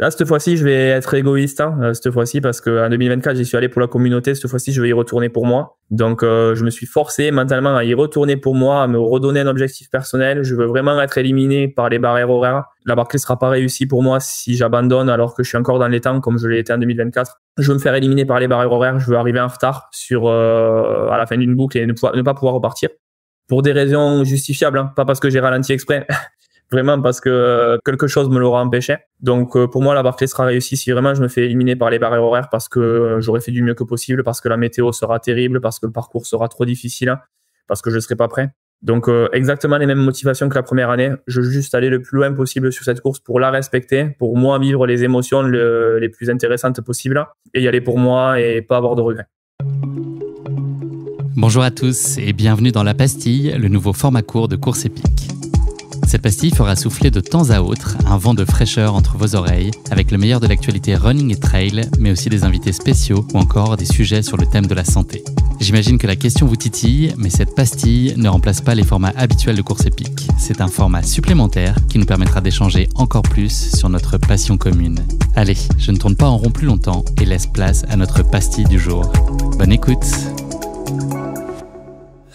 Là, cette fois-ci, je vais être égoïste, cette fois-ci, parce qu'en 2024, j'y suis allé pour la communauté. Cette fois-ci, je vais y retourner pour moi. Donc, je me suis forcé mentalement à y retourner pour moi, à me redonner un objectif personnel. Je veux vraiment être éliminé par les barrières horaires. La Barclay sera pas réussie pour moi si j'abandonne alors que je suis encore dans les temps, comme je l'ai été en 2024. Je veux me faire éliminer par les barrières horaires. Je veux arriver en retard à la fin d'une boucle et ne pas pouvoir repartir. Pour des raisons justifiables, pas parce que j'ai ralenti exprès. Vraiment parce que quelque chose me l'aura empêché. Donc pour moi, la Barclay sera réussie si vraiment je me fais éliminer par les barrières horaires parce que j'aurais fait du mieux que possible, parce que la météo sera terrible, parce que le parcours sera trop difficile, parce que je serai pas prêt. Donc exactement les mêmes motivations que la première année. Je veux juste aller le plus loin possible sur cette course pour la respecter, pour moi vivre les émotions les plus intéressantes possibles et y aller pour moi et pas avoir de regrets. Bonjour à tous et bienvenue dans La Pastille, le nouveau format court de Course Épique. Cette pastille fera souffler de temps à autre un vent de fraîcheur entre vos oreilles, avec le meilleur de l'actualité running et trail, mais aussi des invités spéciaux ou encore des sujets sur le thème de la santé. J'imagine que la question vous titille, mais cette pastille ne remplace pas les formats habituels de Course Épique. C'est un format supplémentaire qui nous permettra d'échanger encore plus sur notre passion commune. Allez, je ne tourne pas en rond plus longtemps et laisse place à notre pastille du jour. Bonne écoute!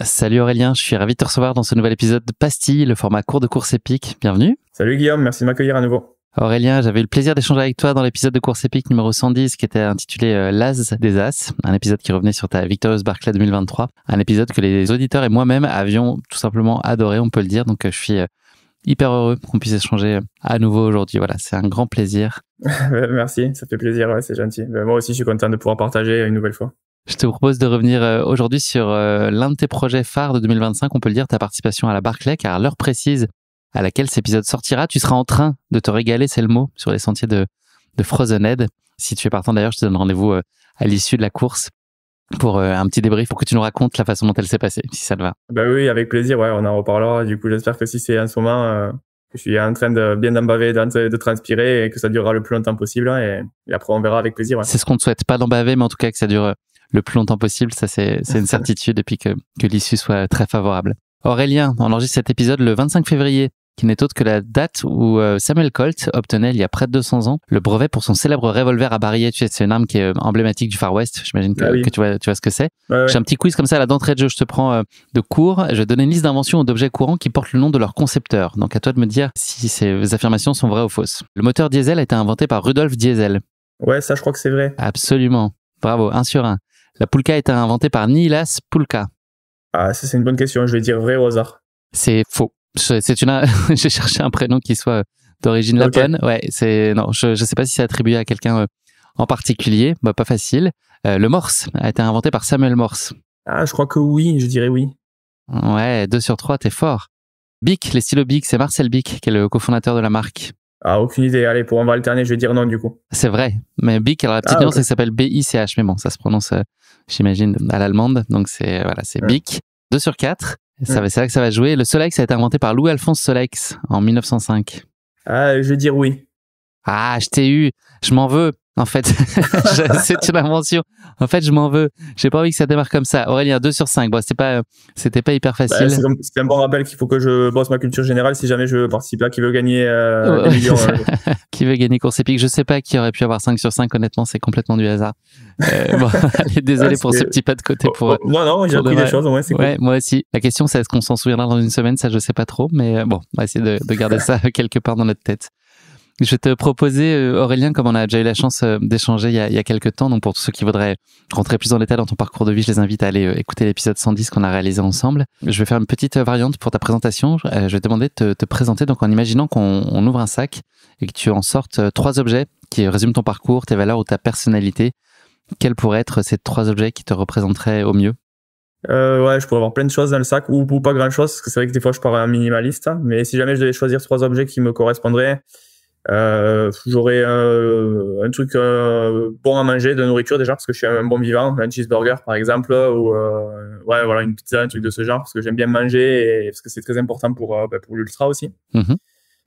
Salut Aurélien, je suis ravi de te recevoir dans ce nouvel épisode de Pastille, le format court de Course Épique. Bienvenue. Salut Guillaume, merci de m'accueillir à nouveau. Aurélien, j'avais eu le plaisir d'échanger avec toi dans l'épisode de Course Épique numéro 110 qui était intitulé L'As des As, un épisode qui revenait sur ta victorieuse Barclay 2023, un épisode que les auditeurs et moi-même avions tout simplement adoré, on peut le dire, donc je suis hyper heureux qu'on puisse échanger à nouveau aujourd'hui. Voilà, c'est un grand plaisir. Merci, ça fait plaisir, ouais, c'est gentil. Moi aussi, je suis content de pouvoir partager une nouvelle fois. Je te propose de revenir aujourd'hui sur l'un de tes projets phares de 2025, on peut le dire, ta participation à la Barclay, car à l'heure précise à laquelle cet épisode sortira, tu seras en train de te régaler, c'est le mot, sur les sentiers de Frozen Head. Si tu es partant d'ailleurs, je te donne rendez-vous à l'issue de la course pour un petit débrief, pour que tu nous racontes la façon dont elle s'est passée, si ça te va. Bah oui, avec plaisir, ouais, on en reparlera. Du coup, j'espère que si c'est en ce moment, que je suis en train de bien d'embaver, de transpirer et que ça durera le plus longtemps possible. Et après, on verra avec plaisir. Ouais. C'est ce qu'on te souhaite, pas d'embaver, mais en tout cas que ça dure le plus longtemps possible, ça c'est une certitude, et puis que l'issue soit très favorable. Aurélien, on enregistre cet épisode le 25 février, qui n'est autre que la date où Samuel Colt obtenait, il y a près de 200 ans, le brevet pour son célèbre revolver à barillet. Tu sais, c'est une arme qui est emblématique du Far West, j'imagine que tu vois ce que c'est. Ouais. J'ai un petit quiz comme ça, là, d'entrée de jeu, je te prends de cours, je vais donner une liste d'inventions ou d'objets courants qui portent le nom de leur concepteur. Donc à toi de me dire si ces affirmations sont vraies ou fausses. Le moteur diesel a été inventé par Rudolf Diesel. Ouais, ça je crois que c'est vrai. Absolument, bravo, 1 sur 1. La Pulka a été inventée par Niilas Pulka. Ah, ça c'est une bonne question, je vais dire vrai au hasard. C'est faux. J'ai cherché un prénom qui soit d'origine lapone. Ouais, non, je sais pas si c'est attribué à quelqu'un en particulier. Bah, pas facile. Le Morse a été inventé par Samuel Morse. Ah, je crois que oui, je dirais oui. Ouais, 2 sur 3, t'es fort. Bic, les stylos Bic, c'est Marcel Bic qui est le cofondateur de la marque. Ah, aucune idée. Allez, pour on va alterner, je vais dire non du coup. C'est vrai. Mais Bic, alors la petite nuance, c'est que ça s'appelle B-I-C-H. Mais bon, ça se prononce, j'imagine, à l'allemande. Donc c'est Bic. 2 sur 4. C'est là que ça va jouer. Le Solex a été inventé par Louis-Alphonse Solex en 1905. Ah, je vais dire oui. Ah, je t'ai eu. Je m'en veux. En fait, c'est une invention. En fait, je m'en veux. J'ai pas envie que ça démarre comme ça. Aurélien, 2 sur 5. Bon, c'était pas hyper facile. C'est un bon rappel qu'il faut que je bosse ma culture générale si jamais je veux participer à qui veut gagner des millions. Qui veut gagner Course Épique. Je sais pas qui aurait pu avoir 5 sur 5. Honnêtement, c'est complètement du hasard. Bon, allez, désolé pour ce petit pas de côté. Non, j'ai appris des choses. Ouais, c'est cool. Ouais, moi aussi. La question, c'est est-ce qu'on s'en souviendra dans une semaine? Ça, je sais pas trop. Mais bon, on va essayer de garder ça quelque part dans notre tête. Je vais te proposer, Aurélien, comme on a déjà eu la chance d'échanger il y a quelques temps, donc pour tous ceux qui voudraient rentrer plus en détail dans ton parcours de vie, je les invite à aller écouter l'épisode 110 qu'on a réalisé ensemble. Je vais faire une petite variante pour ta présentation. Je vais te demander de te présenter donc en imaginant qu'on ouvre un sac et que tu en sortes 3 objets qui résument ton parcours, tes valeurs ou ta personnalité. Quels pourraient être ces 3 objets qui te représenteraient au mieux? Ouais, je pourrais avoir plein de choses dans le sac ou pas grand chose, parce que c'est vrai que des fois je pars un minimaliste, mais si jamais je devais choisir 3 objets qui me correspondraient, j'aurais un truc bon à manger, de nourriture déjà, parce que je suis un bon vivant, un cheeseburger par exemple, ou ouais, voilà, une pizza, un truc de ce genre, parce que j'aime bien manger et parce que c'est très important pour l'ultra aussi.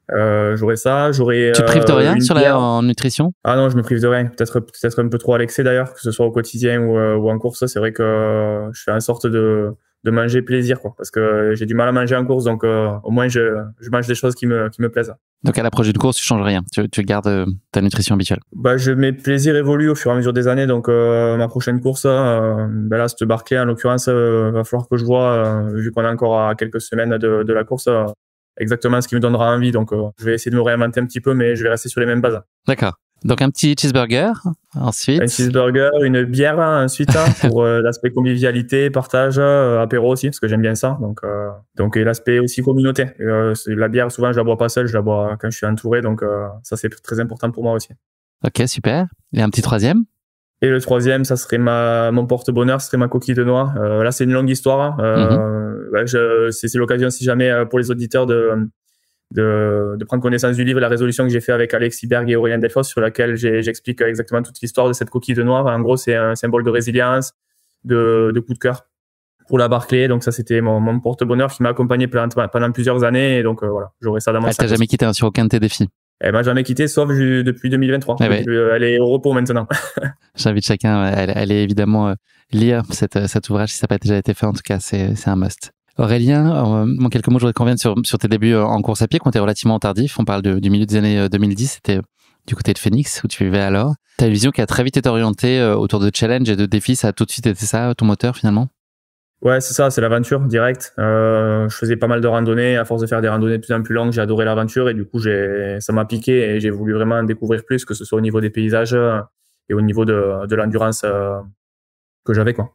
J'aurais ça, j'aurais. Tu te prives de rien en nutrition? Ah non, je me prive de rien. Peut-être un peu trop à l'excès d'ailleurs, que ce soit au quotidien ou en course. C'est vrai que je fais en sorte de de manger plaisir, quoi, parce que j'ai du mal à manger en course, donc au moins je mange des choses qui me plaisent. Donc à l'approche d'une course, tu changes rien, tu gardes ta nutrition habituelle. Bah, mes plaisirs évoluent au fur et à mesure des années, donc ma prochaine course, ben là, cette Barclay, en l'occurrence, va falloir que je vois, vu qu'on est encore à quelques semaines de la course, exactement ce qui me donnera envie, donc je vais essayer de me réinventer un petit peu, mais je vais rester sur les mêmes bases. D'accord. Donc un petit cheeseburger, ensuite. Un cheeseburger, une bière ensuite pour l'aspect convivialité, partage, apéro aussi parce que j'aime bien ça. Donc et l'aspect aussi communauté. La bière souvent je la bois pas seule, je la bois quand je suis entouré. Donc ça c'est très important pour moi aussi. Ok, super. Et un petit troisième? Et le troisième, ça serait mon porte-bonheur, ce serait ma coquille de noix. Là c'est une longue histoire. Ouais, c'est l'occasion si jamais pour les auditeurs de prendre connaissance du livre, la résolution que j'ai fait avec Alexis Berg et Aurélien Delfosse, sur laquelle j'explique exactement toute l'histoire de cette coquille de noix. En gros, c'est un symbole de résilience, de coup de cœur pour la Barclay. Donc ça, c'était mon porte-bonheur qui m'a accompagné pendant plusieurs années. Et donc voilà, j'aurai ça dans mon sac. Elle t'a jamais quitté sur aucun de tes défis? Elle m'a jamais quitté, sauf depuis 2023. Elle est au repos maintenant. J'invite chacun à aller évidemment lire cet ouvrage si ça n'a pas déjà été fait. En tout cas, c'est un must. Aurélien, en quelques mots, je voudrais qu'on revienne sur tes débuts en course à pied, quand tu es relativement tardif. On parle du milieu des années 2010, c'était du côté de Phoenix, où tu vivais alors. Tu as une vision qui a très vite été orientée autour de challenge et de défis. Ça a tout de suite été ça, ton moteur, finalement? Ouais, c'est ça, c'est l'aventure directe. Je faisais pas mal de randonnées. À force de faire des randonnées de plus en plus longues, j'ai adoré l'aventure et du coup, ça m'a piqué et j'ai voulu vraiment découvrir plus, que ce soit au niveau des paysages et au niveau de l'endurance que j'avais, quoi.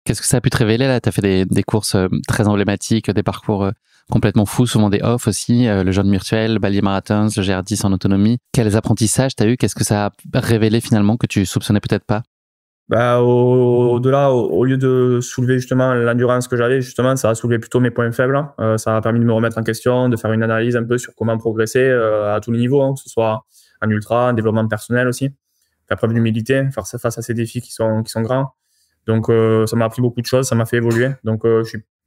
Qu'est-ce que ça a pu te révéler là? Tu as fait des courses très emblématiques, des parcours complètement fous, souvent des off aussi, le John Murtuel, Balier Marathons, le GR10 en autonomie. Quels apprentissages tu as eu? Qu'est-ce que ça a révélé finalement que tu soupçonnais peut-être pas? Bah, au-delà, au lieu de soulever justement l'endurance que j'avais, justement, ça a soulevé plutôt mes points faibles. Ça a permis de me remettre en question, de faire une analyse un peu sur comment progresser à tous les niveaux, que ce soit en ultra, en développement personnel aussi. Faire preuve d'humilité, faire face à ces défis qui sont grands. Donc ça m'a appris beaucoup de choses, ça m'a fait évoluer. Donc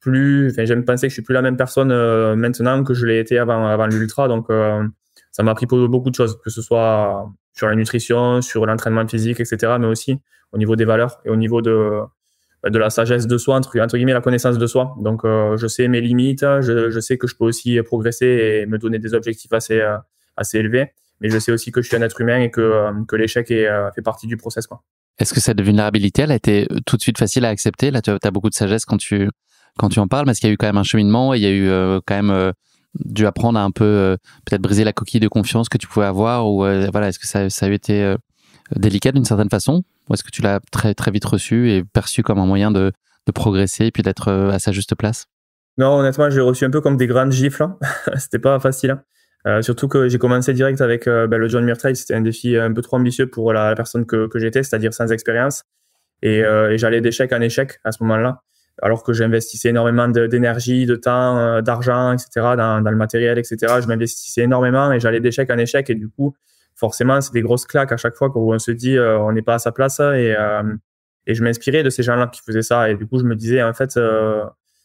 j'aime penser que je suis plus la même personne maintenant que je l'ai été avant l'ultra. Donc ça m'a appris beaucoup de choses, que ce soit sur la nutrition, sur l'entraînement physique, etc., mais aussi au niveau des valeurs et au niveau de la sagesse de soi, entre guillemets, la connaissance de soi. Donc je sais mes limites, je sais que je peux aussi progresser et me donner des objectifs assez élevés, mais je sais aussi que je suis un être humain et que l'échec fait partie du process, quoi. Est-ce que cette vulnérabilité, elle a été tout de suite facile à accepter? Là, tu as beaucoup de sagesse quand tu en parles, mais est-ce qu'il y a eu quand même un cheminement et il y a eu quand même dû apprendre à un peu peut-être briser la coquille de confiance que tu pouvais avoir, ou voilà, est-ce que ça a eu été délicat d'une certaine façon, ou est-ce que tu l'as très très vite reçu et perçu comme un moyen de progresser et puis d'être à sa juste place? Non, honnêtement, je l'ai reçu un peu comme des grandes gifles. C'était pas facile. Surtout que j'ai commencé direct avec le John Muir Trail. C'était un défi un peu trop ambitieux pour la personne que j'étais, c'est-à-dire sans expérience. Et j'allais d'échec en échec à ce moment-là, alors que j'investissais énormément d'énergie, de temps, d'argent, etc., dans le matériel, etc. Je m'investissais énormément et j'allais d'échec en échec. Et du coup, forcément, c'est des grosses claques à chaque fois où on se dit on n'est pas à sa place. Et je m'inspirais de ces gens-là qui faisaient ça. Et du coup, je me disais, en fait,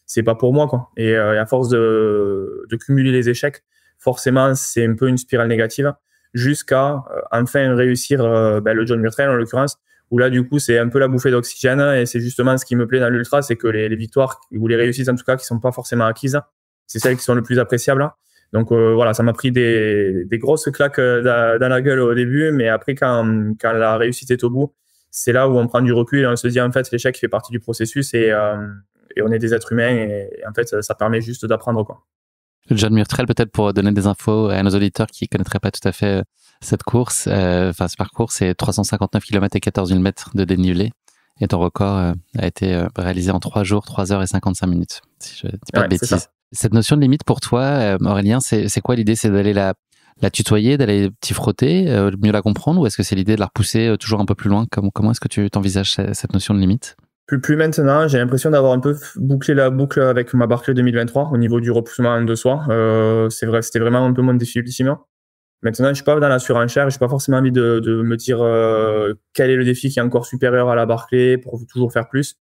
c'est pas pour moi, quoi. Et à force de cumuler les échecs, forcément, c'est un peu une spirale négative jusqu'à enfin réussir le John Muir Trail en l'occurrence, où là, du coup, c'est un peu la bouffée d'oxygène et c'est justement ce qui me plaît dans l'ultra, c'est que les victoires ou les réussites en tout cas qui sont pas forcément acquises, c'est celles qui sont le plus appréciables. Donc voilà, ça m'a pris des grosses claques dans la gueule au début, mais après quand la réussite est au bout, c'est là où on prend du recul et on se dit en fait l'échec fait partie du processus et on est des êtres humains et en fait ça permet juste d'apprendre, quoi. Le John Muir Trail, peut-être pour donner des infos à nos auditeurs qui connaîtraient pas tout à fait cette course, ce parcours, c'est 359 km et 14 000 mètres de dénivelé. Et ton record a été réalisé en 3 jours, 3 heures et 55 minutes, si je dis pas de bêtises. Cette notion de limite pour toi, Aurélien, c'est quoi l'idée? C'est d'aller la tutoyer, d'aller t'y frotter, mieux la comprendre, ou est-ce que c'est l'idée de la repousser toujours un peu plus loin? Comment est-ce que tu t'envisages cette notion de limite? Plus maintenant, j'ai l'impression d'avoir un peu bouclé la boucle avec ma Barclay 2023 au niveau du repoussement de soi. C'est vrai, c'était vraiment un peu mon défi ultime. Maintenant, je suis pas dans la surenchère, j'ai pas forcément envie de me dire quel est le défi qui est encore supérieur à la Barclay pour toujours faire plus.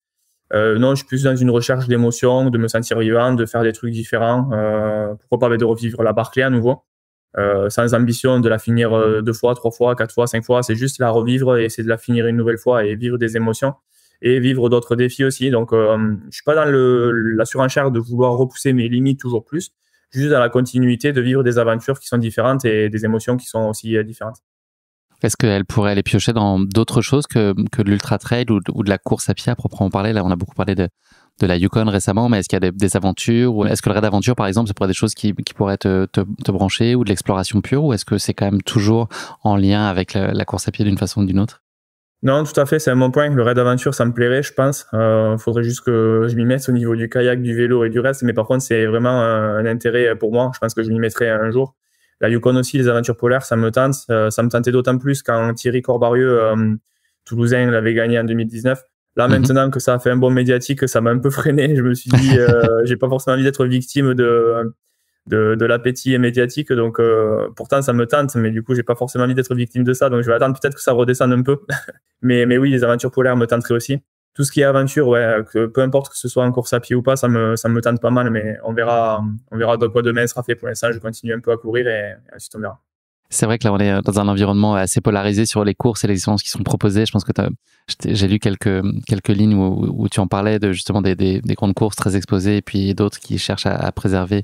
Non, je suis plus dans une recherche d'émotion, de me sentir vivant, de faire des trucs différents. Pourquoi pas de revivre la Barclay à nouveau, sans ambition de la finir 2 fois, 3 fois, 4 fois, 5 fois. C'est juste la revivre et essayer de la finir une nouvelle fois et vivre des émotions. et vivre d'autres défis aussi. Donc, je suis pas dans la surenchère de vouloir repousser mes limites toujours plus, juste dans la continuité de vivre des aventures qui sont différentes et des émotions qui sont aussi différentes. Est-ce qu'elle pourrait aller piocher dans d'autres choses que de l'ultra trail ou de la course à pied à proprement parler? Là, on a beaucoup parlé de la Yukon récemment, mais est-ce qu'il y a des aventures, ou est-ce que le raid aventure, par exemple, ça pourrait être des choses qui pourraient te brancher, ou de l'exploration pure, ou est-ce que c'est quand même toujours en lien avec la course à pied d'une façon ou d'une autre? Non, tout à fait, c'est un bon point. Le raid aventure, ça me plairait, je pense. Faudrait juste que je m'y mette au niveau du kayak, du vélo et du reste. Mais par contre, c'est vraiment un intérêt pour moi. Je pense que je m'y mettrai un jour. La Yukon aussi, les aventures polaires, ça me tente. Ça me tentait d'autant plus quand Thierry Corbarieux, toulousain, l'avait gagné en 2019. Là, maintenant que ça a fait un bond médiatique, ça m'a un peu freiné. Je me suis dit, j'ai pas forcément envie d'être victime de l'appétit médiatique. Donc, pourtant, ça me tente, mais du coup, j'ai pas forcément envie d'être victime de ça. Donc, je vais attendre peut-être que ça redescende un peu. mais oui, les aventures polaires me tenteraient aussi. Tout ce qui est aventure, ouais, peu importe que ce soit en course à pied ou pas, ça me tente pas mal, mais on verra de quoi demain sera fait. Pour l'instant, je continue un peu à courir et ensuite on verra. C'est vrai que là, on est dans un environnement assez polarisé sur les courses et les expériences qui sont proposées. Je pense que j'ai lu quelques lignes où tu en parlais de justement des grandes courses très exposées et puis d'autres qui cherchent à préserver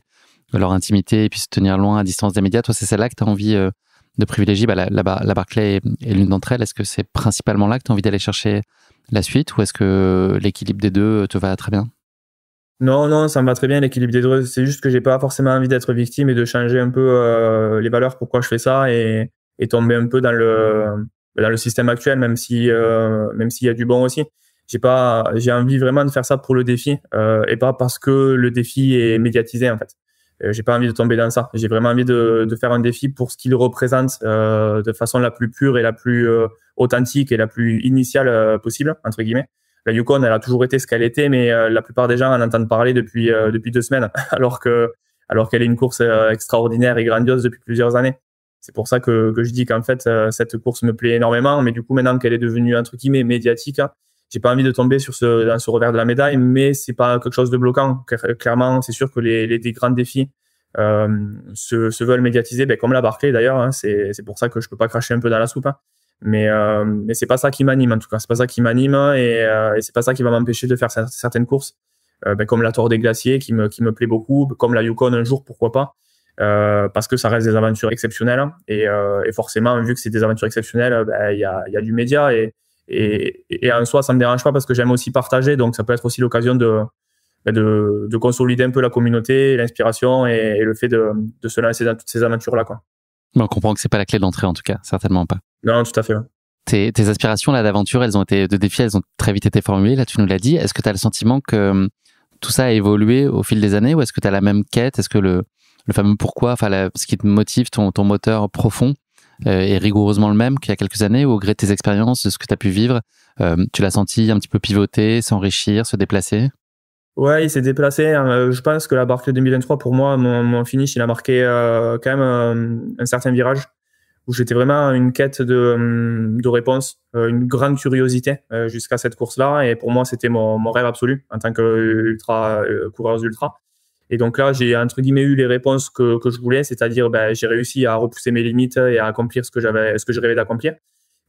leur intimité et puis se tenir loin à distance des médias. Toi, c'est celle-là que tu as envie de privilégier? La Barclay est l'une d'entre elles. Est-ce que c'est principalement là que tu as envie d'aller chercher la suite, ou est-ce que l'équilibre des deux te va très bien? Non, ça me va très bien, l'équilibre des deux. C'est juste que j'ai pas forcément envie d'être victime et de changer un peu les valeurs, pourquoi je fais ça, et tomber un peu dans le système actuel, même s'il y a du bon aussi. J'ai envie vraiment de faire ça pour le défi, et pas parce que le défi est médiatisé, en fait. J'ai pas envie de tomber dans ça. J'ai vraiment envie de faire un défi pour ce qu'il représente, de façon la plus pure et la plus authentique et la plus initiale possible, entre guillemets. La Yukon, elle a toujours été ce qu'elle était, mais la plupart des gens en entendent parler depuis 2 semaines, alors qu'elle est une course extraordinaire et grandiose depuis plusieurs années. C'est pour ça que je dis qu'en fait, cette course me plaît énormément, mais du coup, maintenant qu'elle est devenue, entre guillemets, médiatique, j'ai pas envie de tomber dans ce revers de la médaille, mais c'est pas quelque chose de bloquant. Clairement, c'est sûr que des grands défis se veulent médiatiser, comme la Barclay d'ailleurs. C'est pour ça que je peux pas cracher un peu dans la soupe. Mais c'est pas ça qui m'anime, en tout cas. C'est pas ça qui m'anime, et c'est pas ça qui va m'empêcher de faire certaines courses, comme la Tour des Glaciers qui me plaît beaucoup, comme la Yukon un jour, pourquoi pas. Parce que ça reste des aventures exceptionnelles, et forcément, vu que c'est des aventures exceptionnelles, il y a du média, et en soi, ça me dérange pas parce que j'aime aussi partager, donc ça peut être aussi l'occasion de consolider un peu la communauté, l'inspiration et le fait de se lancer dans toutes ces aventures-là, quoi. Mais on comprend que c'est pas la clé d'entrée, en tout cas, certainement pas. Non, tout à fait. Ouais. Tes aspirations là d'aventure, de défi, elles ont très vite été formulées. Là, tu nous l'as dit. Est-ce que tu as le sentiment que tout ça a évolué au fil des années, ou est-ce que tu as la même quête? Est-ce que le fameux pourquoi, ce qui te motive, ton moteur profond, est rigoureusement le même qu'il y a quelques années, ou au gré de tes expériences, de ce que tu as pu vivre, tu l'as senti un petit peu pivoter, s'enrichir, se déplacer? Ouais, il s'est déplacé. Je pense que la Barclay 2023, pour moi, mon finish, il a marqué quand même un certain virage où j'étais vraiment une quête de réponse, une grande curiosité jusqu'à cette course-là. Et pour moi, c'était mon rêve absolu en tant que coureuse ultra. Et donc là, j'ai entre guillemets eu les réponses que je voulais, c'est-à-dire j'ai réussi à repousser mes limites et à accomplir ce que je rêvais d'accomplir.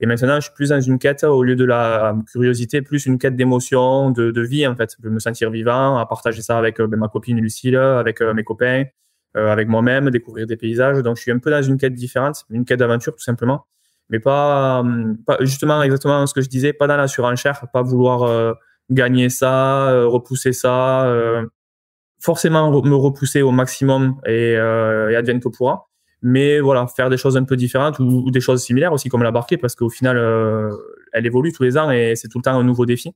Et maintenant, je suis plus dans une quête, au lieu de la curiosité, plus une quête d'émotion, de vie, en fait, de me sentir vivant, à partager ça avec ma copine Lucille, avec mes copains, avec moi-même, découvrir des paysages. Donc, je suis un peu dans une quête différente, une quête d'aventure, tout simplement. Mais pas justement, exactement ce que je disais, pas dans la surenchère, pas vouloir gagner ça, repousser ça, forcément me repousser au maximum et advienne que pourra. Mais voilà, faire des choses un peu différentes ou des choses similaires aussi, comme la Barclay, parce qu'au final, elle évolue tous les ans et c'est tout le temps un nouveau défi.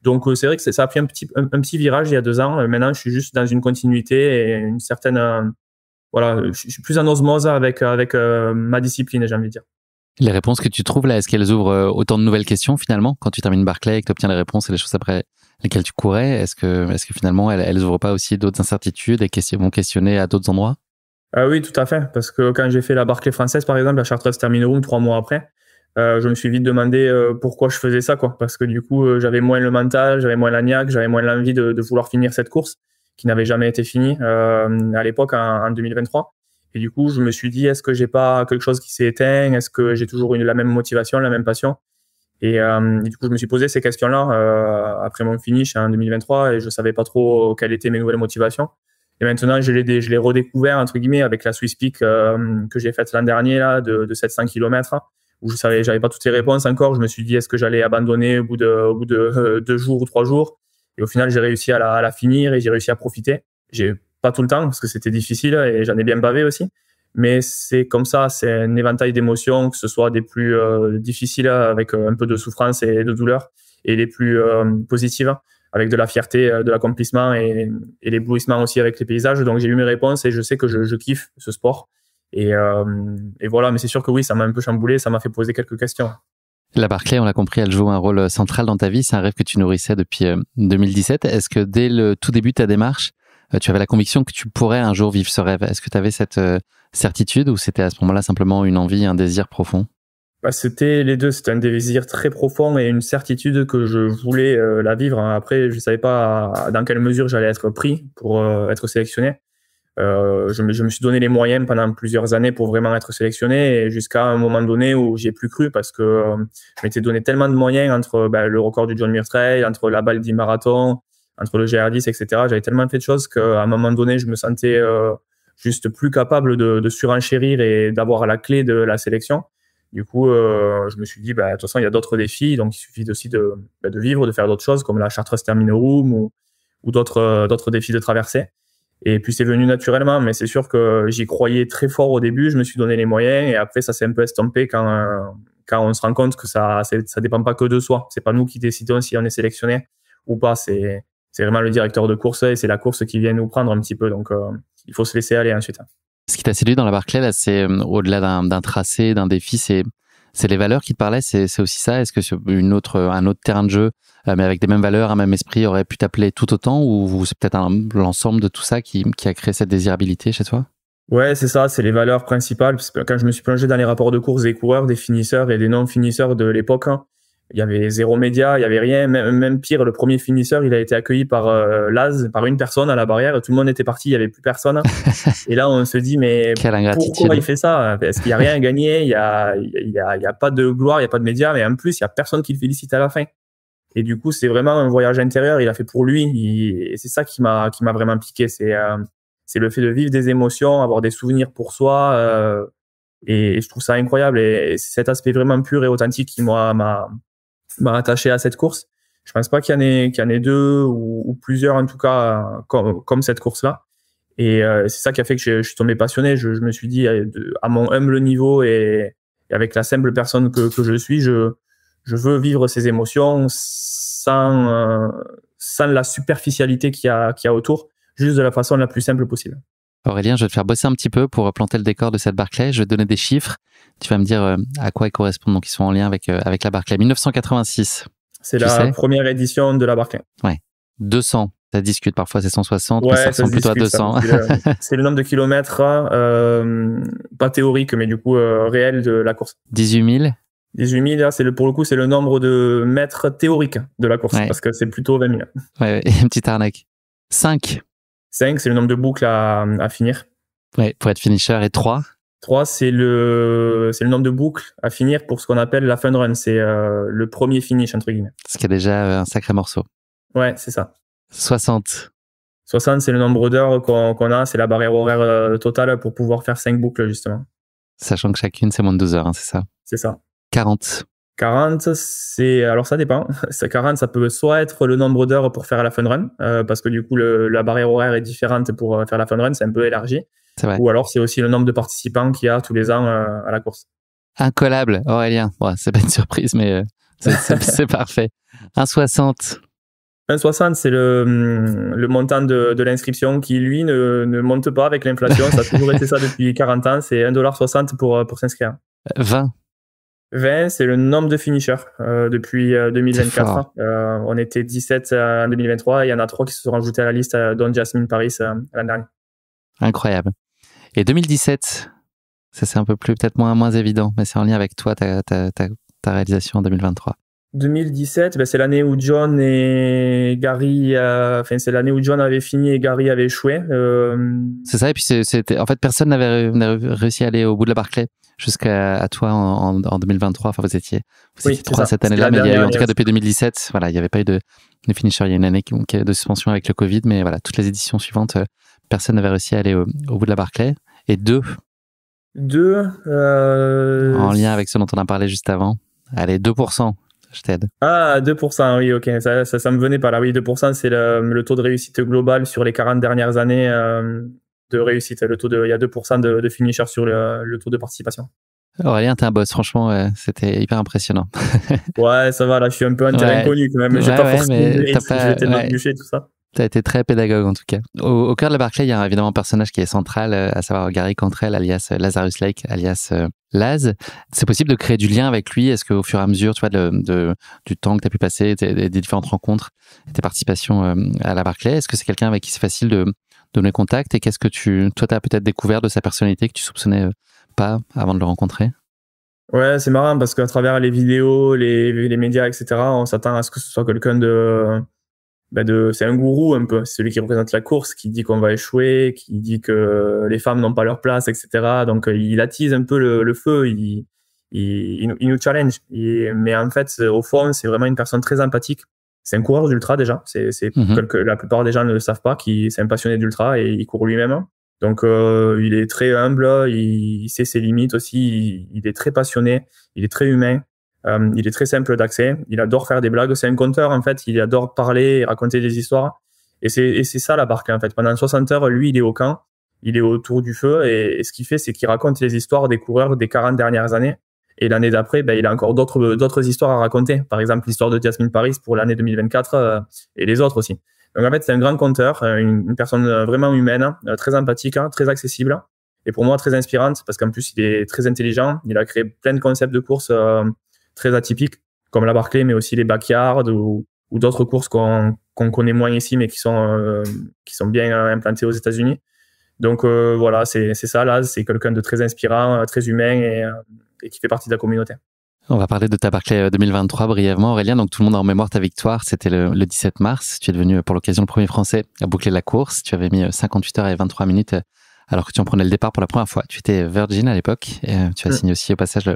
Donc, c'est vrai que ça a pris un petit virage il y a 2 ans. Maintenant, je suis juste dans une continuité et une certaine... voilà, je suis plus en osmose avec ma discipline, j'ai envie de dire. Les réponses que tu trouves là, est-ce qu'elles ouvrent autant de nouvelles questions finalement quand tu termines Barclay et que tu obtiens les réponses et les choses après lesquelles tu courais? Est-ce que finalement elles ouvrent pas aussi d'autres incertitudes et vont questionner à d'autres endroits? Oui, tout à fait. Parce que quand j'ai fait la Barclay française, par exemple, la Chartreuse Termine 3 mois après, je me suis vite demandé pourquoi je faisais ça, quoi. Parce que du coup, j'avais moins le mental, j'avais moins la niaque, j'avais moins l'envie de vouloir finir cette course qui n'avait jamais été finie à l'époque en 2023. Et du coup, je me suis dit, est-ce que j'ai pas quelque chose qui s'est éteint? Est-ce que j'ai toujours la même motivation, la même passion? Et du coup, je me suis posé ces questions-là après mon finish en 2023 et je savais pas trop quelles étaient mes nouvelles motivations. Et maintenant, je l'ai redécouvert, entre guillemets, avec la Swiss Peak que j'ai faite l'an dernier, là, de 700 km, où j'avais pas toutes les réponses encore. Je me suis dit, est-ce que j'allais abandonner au bout de 2 jours ou 3 jours? Et au final, j'ai réussi à la finir et j'ai réussi à profiter. J'ai pas tout le temps parce que c'était difficile et j'en ai bien bavé aussi. Mais c'est comme ça, c'est un éventail d'émotions, que ce soit des plus difficiles avec un peu de souffrance et de douleur, et les plus positives avec de la fierté, de l'accomplissement et l'éblouissement aussi avec les paysages. Donc j'ai eu mes réponses et je sais que je kiffe ce sport. Et voilà, mais c'est sûr que oui, ça m'a un peu chamboulé, ça m'a fait poser quelques questions. La Barclay, on l'a compris, elle joue un rôle central dans ta vie. C'est un rêve que tu nourrissais depuis 2017. Est-ce que dès le tout début de ta démarche, tu avais la conviction que tu pourrais un jour vivre ce rêve? Est-ce que tu avais cette certitude ou c'était à ce moment-là simplement une envie, un désir profond? C'était les deux, c'était un désir très profond et une certitude que je voulais la vivre. Après, je savais pas dans quelle mesure j'allais être pris pour être sélectionné. Je me suis donné les moyens pendant plusieurs années pour vraiment être sélectionné et jusqu'à un moment donné où j'y ai plus cru parce que je m'étais donné tellement de moyens entre le record du John Muir Trail, entre la balle 10 marathon, entre le GR10, etc. J'avais tellement fait de choses qu'à un moment donné, je me sentais juste plus capable de surenchérir et d'avoir la clé de la sélection. Du coup, je me suis dit, de toute façon, il y a d'autres défis, donc il suffit aussi de vivre, de faire d'autres choses comme la Chartreuse Terminorum ou d'autres défis de traversée. Et puis c'est venu naturellement, mais c'est sûr que j'y croyais très fort au début, je me suis donné les moyens et après ça s'est un peu estompé quand on se rend compte que ça dépend pas que de soi. C'est pas nous qui décidons si on est sélectionné ou pas, c'est vraiment le directeur de course et c'est la course qui vient nous prendre un petit peu, donc il faut se laisser aller ensuite. Ce qui t'a séduit dans la Barclay, là, c'est au-delà d'un tracé, d'un défi, c'est les valeurs qui te parlaient, c'est aussi ça. Est-ce que un autre terrain de jeu, mais avec des mêmes valeurs, un même esprit, aurait pu t'appeler tout autant, ou c'est peut-être l'ensemble de tout ça qui a créé cette désirabilité chez toi? Ouais, c'est ça, c'est les valeurs principales. Parce que quand je me suis plongé dans les rapports de course des coureurs, des finisseurs et des non-finisseurs de l'époque, il y avait zéro média, il y avait rien. Même pire, le premier finisseur, il a été accueilli par Laz, par une personne à la barrière. Tout le monde était parti, il y avait plus personne. Et là, on se dit, mais pourquoi il fait ça? Est-ce qu'il y a rien à gagner? Il y a pas de gloire, il y a pas de médias, mais en plus, il y a personne qui le félicite à la fin. Et du coup, c'est vraiment un voyage intérieur. Il a fait pour lui. Et c'est ça qui m'a vraiment piqué. C'est le fait de vivre des émotions, avoir des souvenirs pour soi. Et je trouve ça incroyable. Et c'est cet aspect vraiment pur et authentique qui m'a attaché à cette course. Je pense pas qu'il y en ait deux ou plusieurs en tout cas comme cette course-là. Et c'est ça qui a fait que je suis tombé passionné. Je me suis dit à mon humble niveau et avec la simple personne que je suis, je veux vivre ces émotions sans la superficialité qu'il y a autour, juste de la façon la plus simple possible. Aurélien, je vais te faire bosser un petit peu pour planter le décor de cette Barclay. Je vais te donner des chiffres. Tu vas me dire à quoi ils correspondent, donc ils sont en lien avec la Barclay. 1986. C'est la première édition de la Barclay. Ouais. 200. Ça discute, parfois c'est 160, ouais, mais ça ressemble plutôt à 200. C'est le nombre de kilomètres, pas théorique, mais du coup réel de la course. 18 000. 18 000, pour le coup, c'est le nombre de mètres théoriques de la course, parce que c'est plutôt 20 000. Ouais, et une petite arnaque. 5. 5, c'est le nombre de boucles à finir. Ouais, pour être finisher. Et 3. 3, c'est le nombre de boucles à finir pour ce qu'on appelle la fun run. C'est le premier finish, entre guillemets. Ce qui est déjà un sacré morceau. Ouais, c'est ça. 60. 60, c'est le nombre d'heures qu'on a. C'est la barrière horaire totale pour pouvoir faire 5 boucles, justement. Sachant que chacune, c'est moins de 2 heures, hein, c'est ça? C'est ça. 40. 40, alors ça dépend. 40, ça peut soit être le nombre d'heures pour faire la fun run, parce que du coup, la barrière horaire est différente pour faire la fun run, c'est un peu élargi. C'est vrai. Ou alors, c'est aussi le nombre de participants qu'il y a tous les ans à la course. Incollable, Aurélien. Bon, c'est pas une surprise, mais c'est parfait. 1,60. 1,60, c'est le montant de l'inscription qui, lui, ne monte pas avec l'inflation. Ça a toujours été ça depuis 40 ans. C'est 1,60$ pour s'inscrire. 20. 20, c'est le nombre de finishers depuis 2024. On était 17 en 2023. Il y en a 3 qui se sont rajoutés à la liste, dont Jasmine Paris l'an dernier. Incroyable. Et 2017, ça c'est un peu plus, peut-être moins évident, mais c'est en lien avec toi, ta réalisation en 2023. 2017, ben c'est l'année où John et Gary, c'est l'année où John avait fini et Gary avait échoué. C'est ça, et puis c'était en fait personne n'avait réussi à aller au bout de la Barclay jusqu'à toi en 2023. Enfin, vous étiez trois cette année-là, mais il y a eu en tout cas depuis 2017. Voilà, il n'y avait pas eu de finisher. Il y a une année de suspension avec le Covid, mais voilà, toutes les éditions suivantes, personne n'avait réussi à aller au bout de la Barclay. Et deux en lien avec ce dont on a parlé juste avant. Allez, 2%. Je t'aide. Ah, 2%, oui, ok. Ça me venait pas là. Oui, 2%, c'est le taux de réussite global sur les 40 dernières années de réussite. Il y a 2% de finisher sur le taux de participation. Aurélien, t'es un boss, franchement, c'était hyper impressionnant. Ouais, ça va, là, je suis un peu un terrain inconnu quand même. J'ai pas forcément été dans le bûcher, tout ça. Tu as été très pédagogue en tout cas. Au cœur de la Barclay, il y a évidemment un personnage qui est central, à savoir Gary Cantrell, alias Lazarus Lake, alias Laz. C'est possible de créer du lien avec lui? Est-ce qu'au fur et à mesure, tu vois, du temps que tu as pu passer, des différentes rencontres, tes participations à la Barclay, est-ce que c'est quelqu'un avec qui c'est facile de donner contact? Et qu'est-ce que toi, tu as peut-être découvert de sa personnalité que tu soupçonnais pas avant de le rencontrer? Ouais, c'est marrant parce qu'à travers les vidéos, les médias, etc., on s'attend à ce que ce soit quelqu'un c'est un gourou un peu, c'est celui qui représente la course, qui dit qu'on va échouer, qui dit que les femmes n'ont pas leur place, etc. Donc il attise un peu le feu, il nous challenge. Mais en fait, au fond, c'est vraiment une personne très empathique. C'est un coureur d'ultra déjà, la plupart des gens ne le savent pas, c'est un passionné d'ultra et il court lui-même. Donc il est très humble, il sait ses limites aussi, il est très passionné, il est très humain. Il est très simple d'accès. Il adore faire des blagues. C'est un conteur, en fait. Il adore parler et raconter des histoires. Et c'est ça, la Barclay, en fait. Pendant 60 heures, lui, il est au camp. Il est autour du feu. Et ce qu'il fait, c'est qu'il raconte les histoires des coureurs des 40 dernières années. Et l'année d'après, il a encore d'autres histoires à raconter. Par exemple, l'histoire de Jasmine Paris pour l'année 2024 et les autres aussi. Donc, en fait, c'est un grand conteur, une personne vraiment humaine, très empathique, très accessible. Et pour moi, très inspirante parce qu'en plus, il est très intelligent. Il a créé plein de concepts de course très atypiques, comme la Barclay, mais aussi les backyards ou d'autres courses qu'on connaît moins ici, mais qui sont bien implantées aux États-Unis. Donc voilà, c'est ça, là, c'est quelqu'un de très inspirant, très humain et qui fait partie de la communauté. On va parler de ta Barclay 2023 brièvement, Aurélien. Donc tout le monde a en mémoire ta victoire, c'était le 17 mars. Tu es devenu pour l'occasion le premier Français à boucler la course. Tu avais mis 58 heures et 23 minutes alors que tu en prenais le départ pour la première fois. Tu étais Virgin à l'époque et tu as signé aussi au passage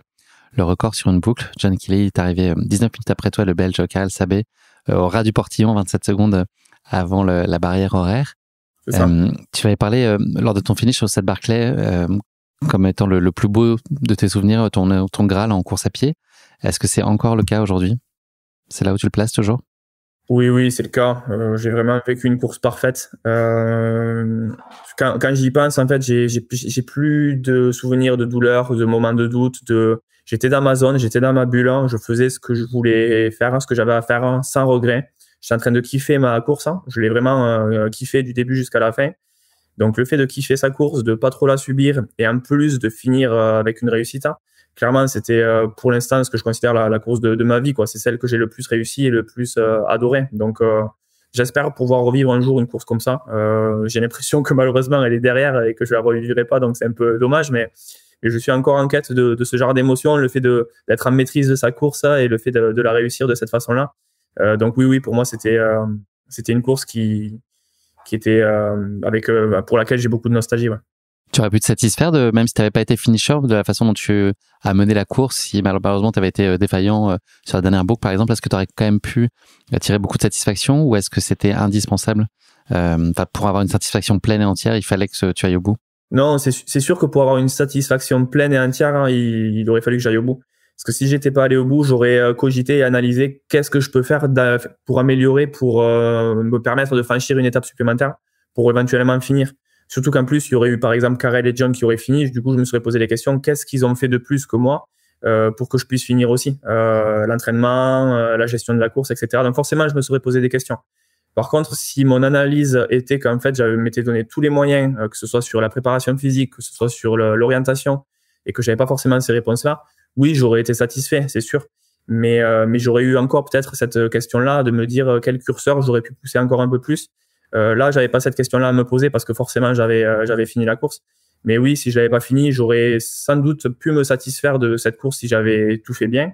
le record sur une boucle. John Kelly est arrivé 19 minutes après toi, le Belge Karel Sabé, au ras du portillon, 27 secondes avant la barrière horaire. Tu avais parlé lors de ton finish sur cette Barclay comme étant le plus beau de tes souvenirs, ton Graal en course à pied. Est-ce que c'est encore le cas aujourd'hui? C'est là où tu le places toujours? Oui, c'est le cas. J'ai vraiment vécu une course parfaite. Quand j'y pense, en fait, j'ai plus de souvenirs de douleur, de moments de doute. J'étais dans ma zone, j'étais dans ma bulle. Je faisais ce que je voulais faire, ce que j'avais à faire, sans regret. J'étais en train de kiffer ma course. Je l'ai vraiment kiffé du début jusqu'à la fin. Donc le fait de kiffer sa course, de pas trop la subir, et en plus de finir avec une réussite, clairement, c'était pour l'instant ce que je considère la course de ma vie, quoi. C'est celle que j'ai le plus réussi et le plus adoré. Donc, j'espère pouvoir revivre un jour une course comme ça. J'ai l'impression que malheureusement, elle est derrière et que je la revivrai pas, donc c'est un peu dommage, mais je suis encore en quête de ce genre d'émotion, le fait d'être en maîtrise de sa course et le fait de la réussir de cette façon-là. Donc oui, pour moi, c'était une course qui était pour laquelle j'ai beaucoup de nostalgie. Ouais. Tu aurais pu te satisfaire même si tu n'avais pas été finisher, de la façon dont tu as mené la course, si malheureusement tu avais été défaillant sur la dernière boucle par exemple, est-ce que tu aurais quand même pu tirer beaucoup de satisfaction ou est-ce que c'était indispensable pour avoir une satisfaction pleine et entière, il fallait que tu ailles au bout? Non, c'est sûr que pour avoir une satisfaction pleine et entière, il aurait fallu que j'aille au bout. Parce que si j'étais pas allé au bout, j'aurais cogité et analysé qu'est-ce que je peux faire pour améliorer, pour me permettre de franchir une étape supplémentaire, pour éventuellement finir. Surtout qu'en plus, il y aurait eu par exemple Karel et John qui auraient fini. Du coup, je me serais posé les questions, qu'est-ce qu'ils ont fait de plus que moi pour que je puisse finir aussi l'entraînement, la gestion de la course, etc. Donc forcément, je me serais posé des questions. Par contre, si mon analyse était qu'en fait, je m'étais donné tous les moyens, que ce soit sur la préparation physique, que ce soit sur l'orientation, et que j'avais pas forcément ces réponses-là, oui, j'aurais été satisfait, c'est sûr. Mais j'aurais eu encore peut-être cette question-là de me dire quel curseur j'aurais pu pousser encore un peu plus. Là, j'avais pas cette question-là à me poser parce que forcément, j'avais fini la course. Mais oui, si je l'avais pas fini, j'aurais sans doute pu me satisfaire de cette course si j'avais tout fait bien.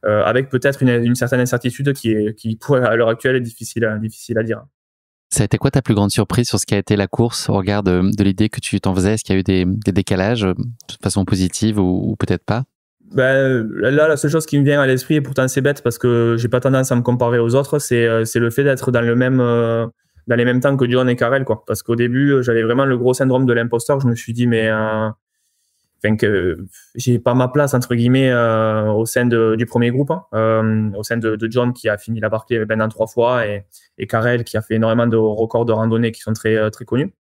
avec peut-être une certaine incertitude qui pourrait à l'heure actuelle est difficile à dire. Ça a été quoi ta plus grande surprise sur ce qu'a été la course au regard de l'idée que tu t'en faisais? Est-ce qu'il y a eu des décalages de façon positive ou peut-être pas? Ben, là, la seule chose qui me vient à l'esprit, et pourtant c'est bête parce que j'ai pas tendance à me comparer aux autres, c'est le fait d'être dans les mêmes temps que John et Karel, quoi. Parce qu'au début, j'avais vraiment le gros syndrome de l'imposteur. Je me suis dit, mais que j'ai pas ma place entre guillemets au sein du premier groupe, au sein de John qui a fini la Barclay maintenant 3 fois et Karel qui a fait énormément de records de randonnée qui sont très très connus.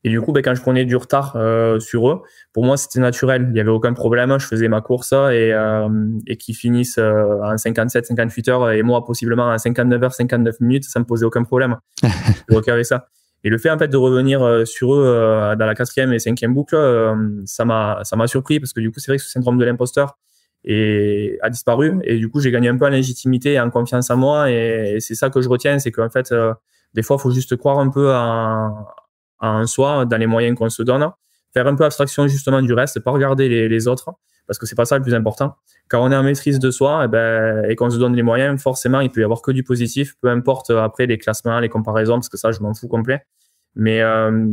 Et du coup, quand je prenais du retard sur eux, pour moi c'était naturel, il y avait aucun problème, je faisais ma course et qu'ils finissent en 57, 58 heures et moi possiblement en 59 heures, 59 minutes, ça me posait aucun problème de recaler ça. Et le fait en fait de revenir sur eux dans la 4e et 5e boucle, ça m'a surpris parce que du coup c'est vrai que ce syndrome de l'imposteur a disparu et du coup j'ai gagné un peu en légitimité et en confiance en moi et c'est ça que je retiens, c'est qu'en fait des fois il faut juste croire un peu en soi, dans les moyens qu'on se donne, faire un peu abstraction justement du reste, pas regarder les autres parce que c'est pas ça le plus important. Quand on est en maîtrise de soi et qu'on se donne les moyens, forcément il peut y avoir que du positif, peu importe après les classements, les comparaisons, parce que ça je m'en fous complet. Mais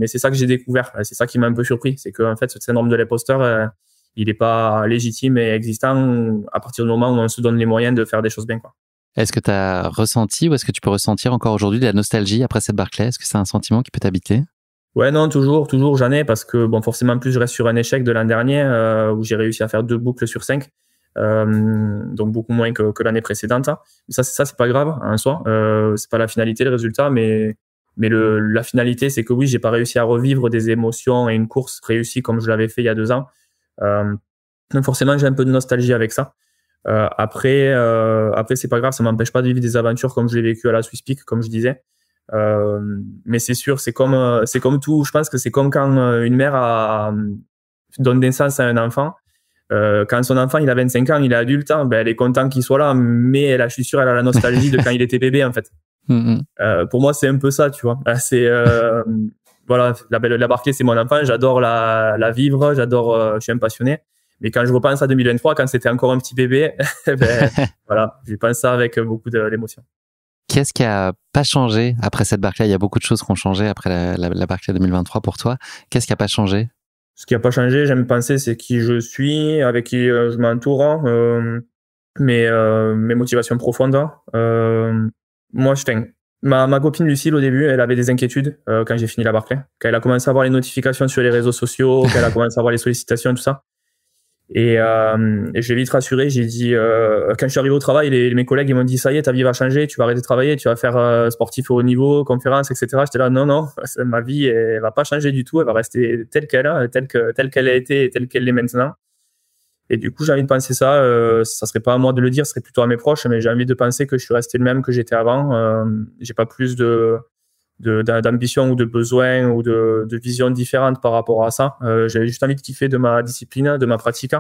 c'est ça que j'ai découvert, c'est ça qui m'a un peu surpris, c'est que en fait ce syndrome de l'imposteur il est pas légitime et existant à partir du moment où on se donne les moyens de faire des choses bien, quoi. Est-ce que tu as ressenti ou est-ce que tu peux ressentir encore aujourd'hui de la nostalgie après cette Barclay? Est-ce que c'est un sentiment qui peut t'habiter? Ouais, non, toujours j'en ai parce que bon, forcément, plus je reste sur un échec de l'an dernier où j'ai réussi à faire 2 boucles sur 5, donc beaucoup moins que l'année précédente. Mais ça c'est pas grave en soi, c'est pas la finalité, le résultat, mais la finalité, c'est que oui, j'ai pas réussi à revivre des émotions et une course réussie comme je l'avais fait il y a 2 ans. Donc forcément, j'ai un peu de nostalgie avec ça. Après, c'est pas grave, ça m'empêche pas de vivre des aventures comme je l'ai vécu à la Swiss Peak, comme je disais. Mais c'est sûr, c'est comme tout. Je pense que c'est comme quand une mère donne naissance à un enfant. Quand son enfant il a 25 ans, il est adulte, elle est contente qu'il soit là, mais je suis sûr, elle a la nostalgie de quand il était bébé en fait. Pour moi, c'est un peu ça, tu vois. Voilà, la Barclay, c'est mon enfant. J'adore la vivre, je suis un passionné. Mais quand je repense à 2023, quand c'était encore un petit bébé, voilà, je pense ça avec beaucoup d'émotion. Qu'est-ce qui a pas changé après cette Barclay? Il y a beaucoup de choses qui ont changé après la Barclay 2023 pour toi. Qu'est-ce qui a pas changé? Ce qui a pas changé, j'aime penser, c'est qui je suis, avec qui je m'entoure, mes motivations profondes. Moi, ma copine Lucille, au début, elle avait des inquiétudes quand j'ai fini la Barclay. Quand elle a commencé à voir les notifications sur les réseaux sociaux, quand elle a commencé à voir les sollicitations, tout ça. Et je l'ai vite rassuré, j'ai dit quand je suis arrivé au travail, mes collègues ils m'ont dit ça y est, ta vie va changer, tu vas arrêter de travailler, tu vas faire sportif au haut niveau, conférences, etc. J'étais là non, ma vie elle va pas changer du tout, elle va rester telle qu'elle a été et telle qu'elle est maintenant. Et du coup j'ai envie de penser ça serait pas à moi de le dire, ce serait plutôt à mes proches, mais j'ai envie de penser que je suis resté le même que j'étais avant. J'ai pas plus d'ambition ou de besoin ou de vision différente par rapport à ça. J'avais juste envie de kiffer de ma discipline, de ma pratique,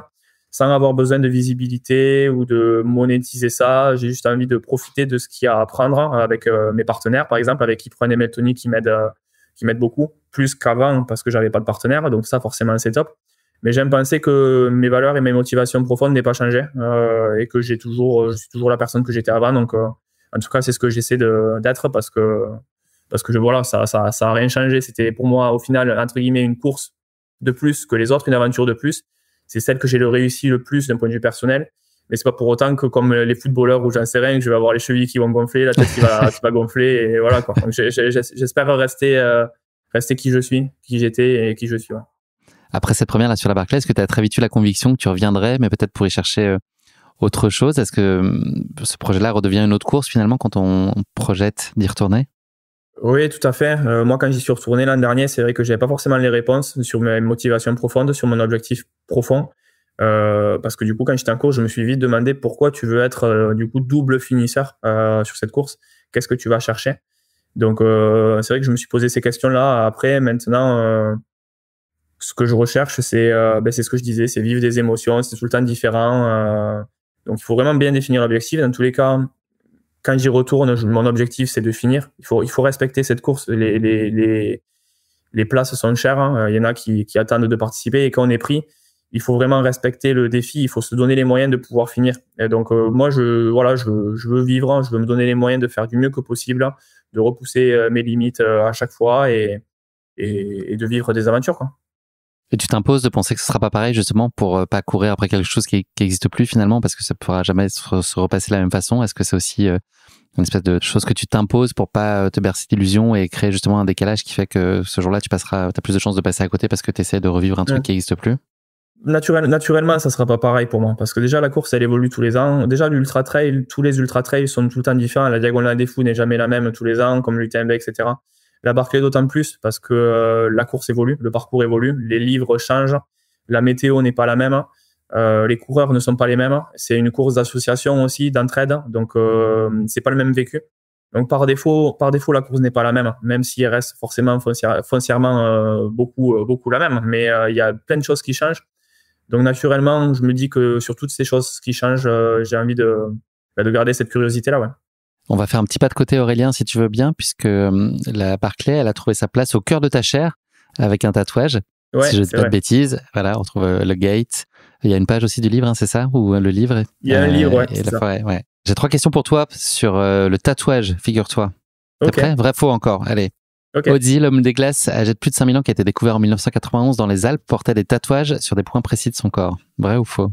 sans avoir besoin de visibilité ou de monétiser ça. J'ai juste envie de profiter de ce qu'il y a à apprendre avec mes partenaires, par exemple, avec Ypres et Meltony qui m'aident beaucoup, plus qu'avant parce que j'avais pas de partenaire. Donc ça, forcément, c'est top. Mais j'aime penser que mes valeurs et mes motivations profondes n'aient pas changé et que je suis toujours la personne que j'étais avant. Donc, en tout cas, c'est ce que j'essaie d'être parce que voilà, ça a rien changé. C'était pour moi, au final, entre guillemets, une course de plus que les autres, une aventure de plus. C'est celle que j'ai réussi le plus d'un point de vue personnel. Mais c'est pas pour autant que comme les footballeurs ou j'en sais rien, que je vais avoir les chevilles qui vont gonfler, la tête qui va gonfler et voilà, quoi. Donc, j'espère rester qui je suis, qui j'étais et qui je suis. Ouais. Après cette première là sur la Barclay, est-ce que tu as très vite eu la conviction que tu reviendrais, mais peut-être pour y chercher autre chose? Est-ce que ce projet-là redevient une autre course finalement quand on projette d'y retourner? Oui, tout à fait. Moi, quand j'y suis retourné l'an dernier, c'est vrai que j'avais pas forcément les réponses sur mes motivations profondes, sur mon objectif profond. Parce que du coup, quand j'étais en course, je me suis vite demandé pourquoi tu veux être du coup double finisseur sur cette course. Qu'est-ce que tu vas chercher? Donc, c'est vrai que je me suis posé ces questions-là. Après, maintenant, ce que je recherche, c'est ce que je disais, c'est vivre des émotions, c'est tout le temps différent. Donc, il faut vraiment bien définir l'objectif. Dans tous les cas, quand j'y retourne, mon objectif, c'est de finir. Il faut respecter cette course. Les places sont chères. Il y en a qui attendent de participer. Et quand on est pris, il faut vraiment respecter le défi, il faut se donner les moyens de pouvoir finir. Et donc moi je veux vivre, hein, je veux me donner les moyens de faire du mieux que possible, de repousser mes limites à chaque fois et de vivre des aventures, quoi. Et tu t'imposes de penser que ce sera pas pareil, justement, pour pas courir après quelque chose qui n'existe plus finalement, parce que ça ne pourra jamais se repasser de la même façon. Est-ce que c'est aussi une espèce de chose que tu t'imposes pour pas te bercer d'illusions et créer justement un décalage qui fait que ce jour-là, t'as plus de chances de passer à côté parce que tu essaies de revivre un truc qui n'existe plus? Naturellement, ça sera pas pareil pour moi, parce que déjà la course elle évolue tous les ans. Déjà l'ultra trail, tous les ultra trails sont tout le temps différents. La diagonale des fous n'est jamais la même tous les ans, comme l'UTMB, etc. La Barclay d'autant plus parce que la course évolue, le parcours évolue, les livres changent, la météo n'est pas la même, les coureurs ne sont pas les mêmes. C'est une course d'association aussi, d'entraide, donc c'est pas le même vécu. Donc par défaut, la course n'est pas la même si elle reste forcément foncièrement beaucoup la même. Mais il y a plein de choses qui changent. Donc naturellement, je me dis que sur toutes ces choses qui changent, j'ai envie de garder cette curiosité-là, ouais. On va faire un petit pas de côté, Aurélien, si tu veux bien, puisque la Barclay, elle a trouvé sa place au cœur de ta chair avec un tatouage. Ouais, si je ne dis pas de bêtises, voilà, on trouve le gate. Il y a une page aussi du livre, hein, c'est ça? Ou le livre? Il y a un livre, ouais. Et la forêt, ouais. J'ai 3 questions pour toi sur le tatouage, figure-toi. T'es Ok. prêt? Vrai, faux encore. Allez. Okay. Audi, l'homme des glaces, âgé de plus de 5000 ans, qui a été découvert en 1991 dans les Alpes, portait des tatouages sur des points précis de son corps. Vrai ou faux?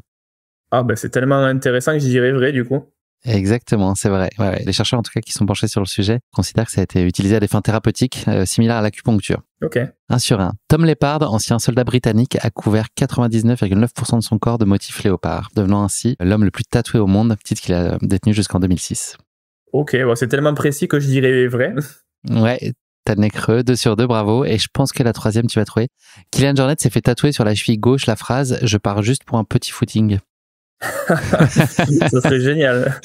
Ah, ben c'est tellement intéressant que je dirais vrai, du coup. Exactement, c'est vrai. Ouais. Les chercheurs, en tout cas, qui sont penchés sur le sujet, considèrent que ça a été utilisé à des fins thérapeutiques similaires à l'acupuncture. Ok. 1 sur 1. Tom Leppard, ancien soldat britannique, a couvert 99,9% de son corps de motifs léopard, devenant ainsi l'homme le plus tatoué au monde, titre qu'il a détenu jusqu'en 2006. Ok, bon, c'est tellement précis que je dirais vrai. Ouais, t'as le nez creux, 2 sur 2, bravo. Et je pense que la 3e, tu vas trouver. Kylian Jornet s'est fait tatouer sur la cheville gauche la phrase « Je pars juste pour un petit footing ». Ça serait génial.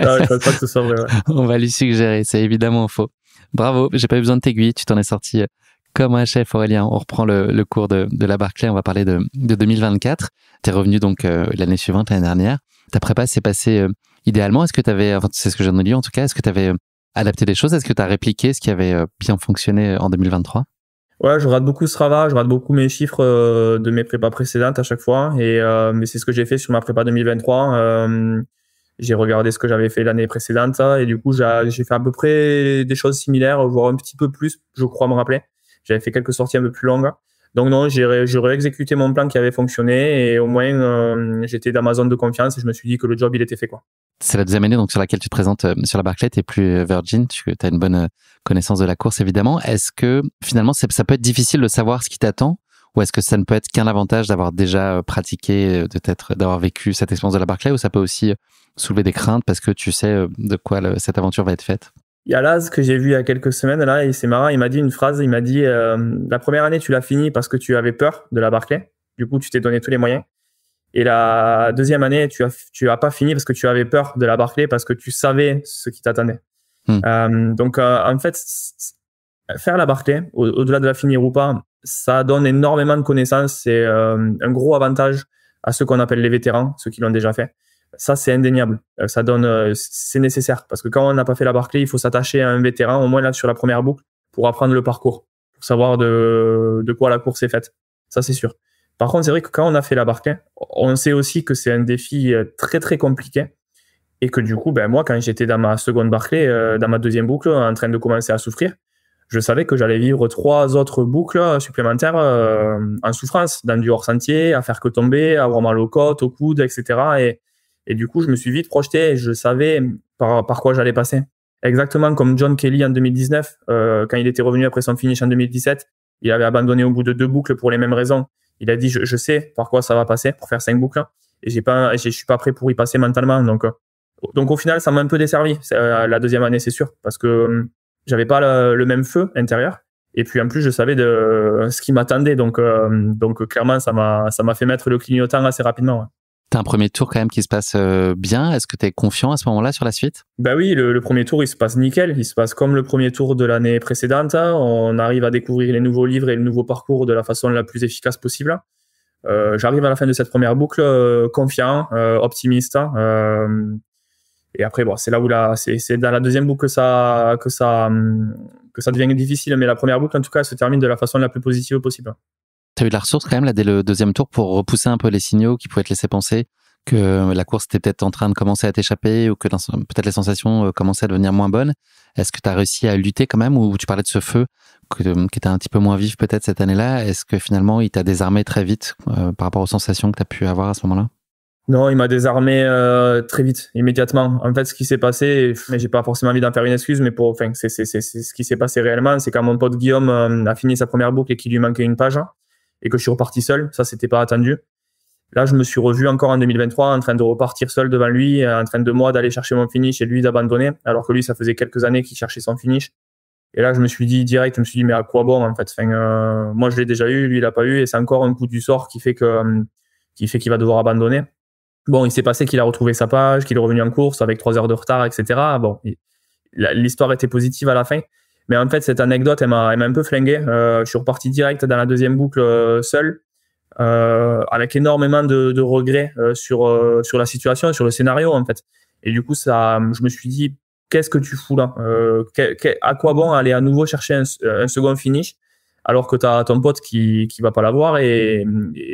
Non, je pense pas que ce soit vrai. Ouais. On va lui suggérer, c'est évidemment faux. Bravo, j'ai pas eu besoin de t'aiguiller, tu t'en es sorti comme un chef, Aurélien. On reprend le cours de la Barclay, on va parler de 2024. T'es revenu donc l'année suivante, l'année dernière. Ta prépa s'est passée idéalement. Est-ce que t'avais, enfin, c'est ce que j'en ai lu en tout cas, est-ce que t'avais adapté des choses? Est-ce que t'as répliqué ce qui avait bien fonctionné en 2023? Ouais, je rate beaucoup Strava, je rate beaucoup mes chiffres de mes prépas précédentes à chaque fois. Mais c'est ce que j'ai fait sur ma prépa 2023. J'ai regardé ce que j'avais fait l'année précédente et du coup, j'ai fait à peu près des choses similaires, voire un petit peu plus, je crois me rappeler. J'avais fait quelques sorties un peu plus longues. Donc non, j'ai réexécuté mon plan qui avait fonctionné et au moins, j'étais dans ma zone de confiance et je me suis dit que le job, il était fait, quoi. C'est la 2e année donc sur laquelle tu te présentes sur la Barclay, t'es plus virgin, tu as une bonne connaissance de la course évidemment. Est-ce que finalement ça peut être difficile de savoir ce qui t'attend ou est-ce que ça ne peut être qu'un avantage d'avoir déjà pratiqué, d'avoir vécu cette expérience de la Barclay, ou ça peut aussi soulever des craintes parce que tu sais de quoi cette aventure va être faite? Il y a Laz que j'ai vu il y a quelques semaines là et c'est marrant, il m'a dit une phrase, il m'a dit la première année tu l'as fini parce que tu avais peur de la Barclay, du coup tu t'es donné tous les moyens. Et la 2e année, tu as pas fini parce que tu avais peur de la Barclay, parce que tu savais ce qui t'attendait. Donc, en fait, faire la Barclay, au-delà de la finir ou pas, ça donne énormément de connaissances. C'est un gros avantage à ceux qu'on appelle les vétérans, ceux qui l'ont déjà fait. Ça, c'est indéniable. Ça donne, c'est nécessaire parce que quand on n'a pas fait la Barclay, il faut s'attacher à un vétéran, au moins là sur la première boucle, pour apprendre le parcours, pour savoir de quoi la course est faite. Ça, c'est sûr. Par contre, c'est vrai que quand on a fait la Barclay, on sait aussi que c'est un défi très très compliqué et que du coup, ben moi, quand j'étais dans ma seconde Barclay, dans ma 2e boucle, en train de commencer à souffrir, je savais que j'allais vivre 3 autres boucles supplémentaires en souffrance, dans du hors-sentier, à faire que tomber, à avoir mal aux côtes, aux coudes, etc. Et du coup, je me suis vite projeté et je savais par quoi j'allais passer. Exactement comme John Kelly en 2019, quand il était revenu après son finish en 2017, il avait abandonné au bout de 2 boucles pour les mêmes raisons. Il a dit, je sais par quoi ça va passer pour faire 5 boucles et je suis pas prêt pour y passer mentalement. Donc au final, ça m'a un peu desservi la 2e année, c'est sûr, parce que j'avais pas le même feu intérieur. Et puis en plus, je savais de ce qui m'attendait. Donc clairement, ça m'a fait mettre le clignotant assez rapidement. Ouais. T'as un premier tour quand même qui se passe bien. Est-ce que t'es confiant à ce moment-là sur la suite? Bah oui, le premier tour, il se passe nickel. Il se passe comme le premier tour de l'année précédente. On arrive à découvrir les nouveaux livres et le nouveau parcours de la façon la plus efficace possible. J'arrive à la fin de cette première boucle confiant, optimiste. Et après, bon, c'est là où c'est dans la 2e boucle que ça devient difficile. Mais la première boucle, en tout cas, se termine de la façon la plus positive possible. Tu as eu de la ressource quand même là dès le deuxième tour pour repousser un peu les signaux qui pouvaient te laisser penser que la course était peut-être en train de commencer à t'échapper ou que peut-être les sensations commençaient à devenir moins bonnes. Est-ce que tu as réussi à lutter quand même, ou tu parlais de ce feu qui était un petit peu moins vif peut-être cette année-là? Est-ce que finalement il t'a désarmé très vite par rapport aux sensations que tu as pu avoir à ce moment-là? Non, il m'a désarmé très vite, immédiatement. En fait, ce qui s'est passé, mais j'ai pas forcément envie d'en faire une excuse, mais c'est ce qui s'est passé réellement, c'est quand mon pote Guillaume a fini sa première boucle et qu'il lui manquait une page, et que je suis reparti seul. Ça, c'était pas attendu. Là, je me suis revu encore en 2023 en train de repartir seul devant lui, en train de moi d'aller chercher mon finish et lui d'abandonner, alors que lui, ça faisait quelques années qu'il cherchait son finish. Et là, je me suis dit mais à quoi bon, en fait? Moi, je l'ai déjà eu, lui, il l'a pas eu, et c'est encore un coup du sort qui fait qu'il va devoir abandonner. Bon, il s'est passé qu'il a retrouvé sa page, qu'il est revenu en course avec 3 heures de retard, etc. Bon, l'histoire était positive à la fin. Mais en fait, cette anecdote, elle m'a un peu flingué. Je suis reparti direct dans la deuxième boucle seul, avec énormément de regrets sur la situation, sur le scénario, en fait. Et du coup, je me suis dit, qu'est-ce que tu fous là? À quoi bon aller à nouveau chercher un second finish alors que tu as ton pote qui va pas l'avoir? Et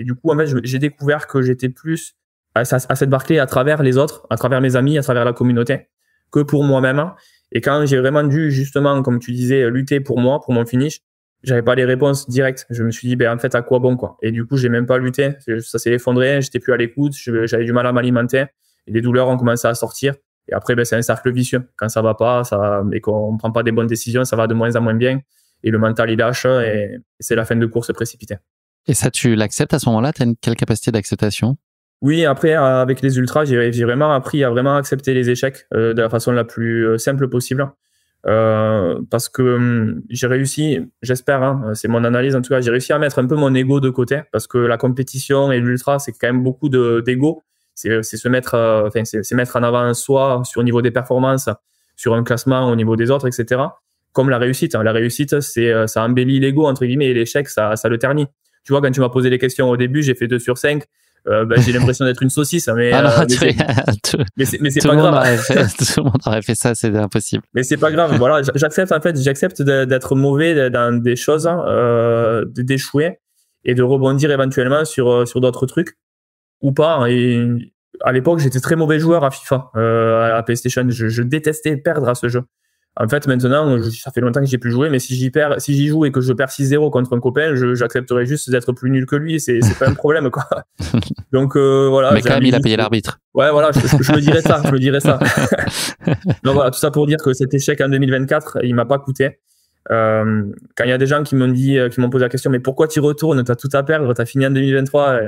du coup, en fait, j'ai découvert que j'étais plus à cette Barclay à travers les autres, à travers mes amis, à travers la communauté, que pour moi-même. Et quand j'ai vraiment dû, justement, comme tu disais, lutter pour moi, pour mon finish, j'avais pas les réponses directes. Je me suis dit, en fait, à quoi bon, quoi. Et du coup, j'ai même pas lutté. Ça s'est effondré. J'étais plus à l'écoute. J'avais du mal à m'alimenter. Et les douleurs ont commencé à sortir. Et après, c'est un cercle vicieux. Quand ça va pas, et qu'on prend pas des bonnes décisions, ça va de moins en moins bien. Et le mental, il lâche. Et c'est la fin de course précipitée. Et ça, tu l'acceptes à ce moment-là? Tu as quelle capacité d'acceptation? Oui, après, avec les ultras, j'ai vraiment appris à vraiment accepter les échecs de la façon la plus simple possible. Parce que j'ai réussi, j'espère, c'est mon analyse en tout cas, j'ai réussi à mettre un peu mon ego de côté, parce que la compétition et l'ultra, c'est quand même beaucoup d'ego. C'est se mettre, c'est mettre en avant soi sur le niveau des performances, sur un classement au niveau des autres, etc. Comme la réussite. La réussite, ça embellit l'ego, entre guillemets, et l'échec, ça le ternit. Tu vois, quand tu m'as posé les questions au début, j'ai fait 2 sur 5. J'ai l'impression d'être une saucisse, mais c'est pas grave. Tout le monde aurait fait ça, c'est impossible. Mais c'est pas grave. Voilà, j'accepte d'être mauvais dans des choses, d'échouer et de rebondir éventuellement sur d'autres trucs ou pas. Et à l'époque, j'étais très mauvais joueur à FIFA, à la PlayStation. Je détestais perdre à ce jeu. En fait, maintenant, ça fait longtemps que j'ai plus joué, mais si j'y joue et que je perds 6-0 contre un copain, j'accepterai juste d'être plus nul que lui. C'est pas un problème, quoi. Donc, voilà. Mais quand même, il a payé l'arbitre. Ouais, voilà, je me dirais ça, Donc voilà, tout ça pour dire que cet échec en 2024, il m'a pas coûté. Quand il y a des gens qui m'ont posé la question, mais pourquoi tu retournes? T'as tout à perdre, t'as fini en 2023.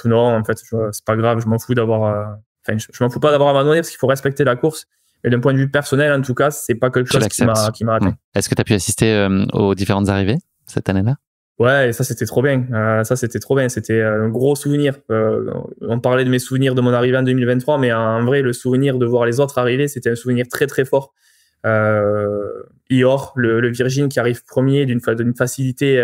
Non, en fait, c'est pas grave, je m'en fous je m'en fous pas d'avoir abandonné parce qu'il faut respecter la course. Et d'un point de vue personnel, en tout cas, c'est pas quelque chose qui m'a atteint. Est-ce que tu as pu assister aux différentes arrivées cette année-là? Ouais, et ça, c'était trop bien. C'était un gros souvenir. On parlait de mes souvenirs de mon arrivée en 2023, mais en vrai, le souvenir de voir les autres arriver, c'était un souvenir très, très fort. Ior, le Virgin qui arrive premier d'une facilité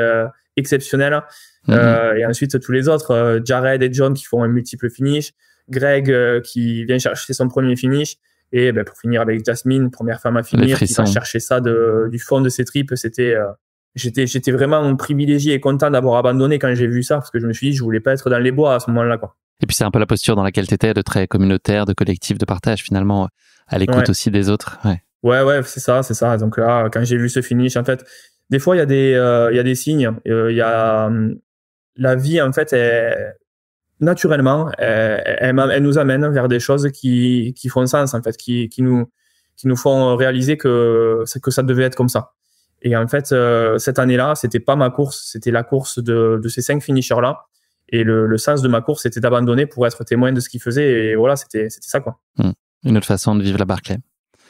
exceptionnelle. Et ensuite, tous les autres, Jared et John qui font un multiple finish. Greg qui vient chercher son premier finish. Et pour finir avec Jasmine, première femme à finir, qui va chercher ça du fond de ses tripes. J'étais vraiment privilégié et content d'avoir abandonné quand j'ai vu ça, parce que je me suis dit, je voulais pas être dans les bois à ce moment-là, quoi. Et puis c'est un peu la posture dans laquelle t'étais, de très communautaire, de collectif, de partage, finalement, à l'écoute aussi des autres. Ouais, c'est ça. Donc là, quand j'ai vu ce finish, en fait, des fois, il y a des signes. La vie, en fait, naturellement, elle nous amène vers des choses qui font sens, en fait, qui nous font réaliser que ça devait être comme ça. Et en fait, cette année-là, c'était pas ma course, c'était la course de ces 5 finishers-là. Et le sens de ma course, c'était d'abandonner pour être témoin de ce qu'ils faisaient. Et voilà, c'était ça, quoi. Une autre façon de vivre la Barclay.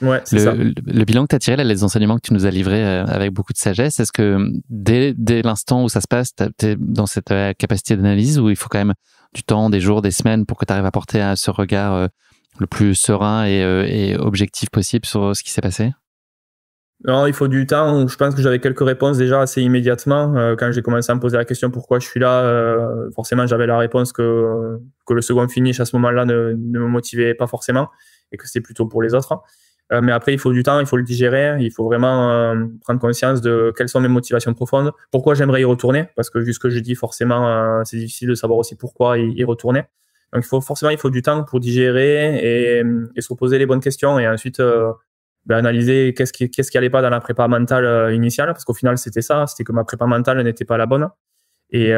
Ouais, c'est ça. Le bilan que tu as tiré, là, les enseignements que tu nous as livrés avec beaucoup de sagesse, est-ce que dès l'instant où ça se passe, tu es dans cette capacité d'analyse, où il faut quand même du temps, des jours, des semaines pour que tu arrives à porter ce regard le plus serein et objectif possible sur ce qui s'est passé? Non, il faut du temps. Je pense que j'avais quelques réponses déjà assez immédiatement. Quand j'ai commencé à me poser la question pourquoi je suis là, forcément j'avais la réponse que le second finish à ce moment-là ne me motivait pas forcément et que c'était plutôt pour les autres. Mais après, il faut du temps, il faut le digérer, il faut vraiment prendre conscience de quelles sont mes motivations profondes, pourquoi j'aimerais y retourner, parce que vu ce que je dis, forcément, c'est difficile de savoir aussi pourquoi y retourner. Donc, il faut du temps pour digérer et se poser les bonnes questions et ensuite analyser qu'est-ce qui allait pas dans la prépa mentale initiale, parce qu'au final, c'était ça, c'était que ma prépa mentale n'était pas la bonne et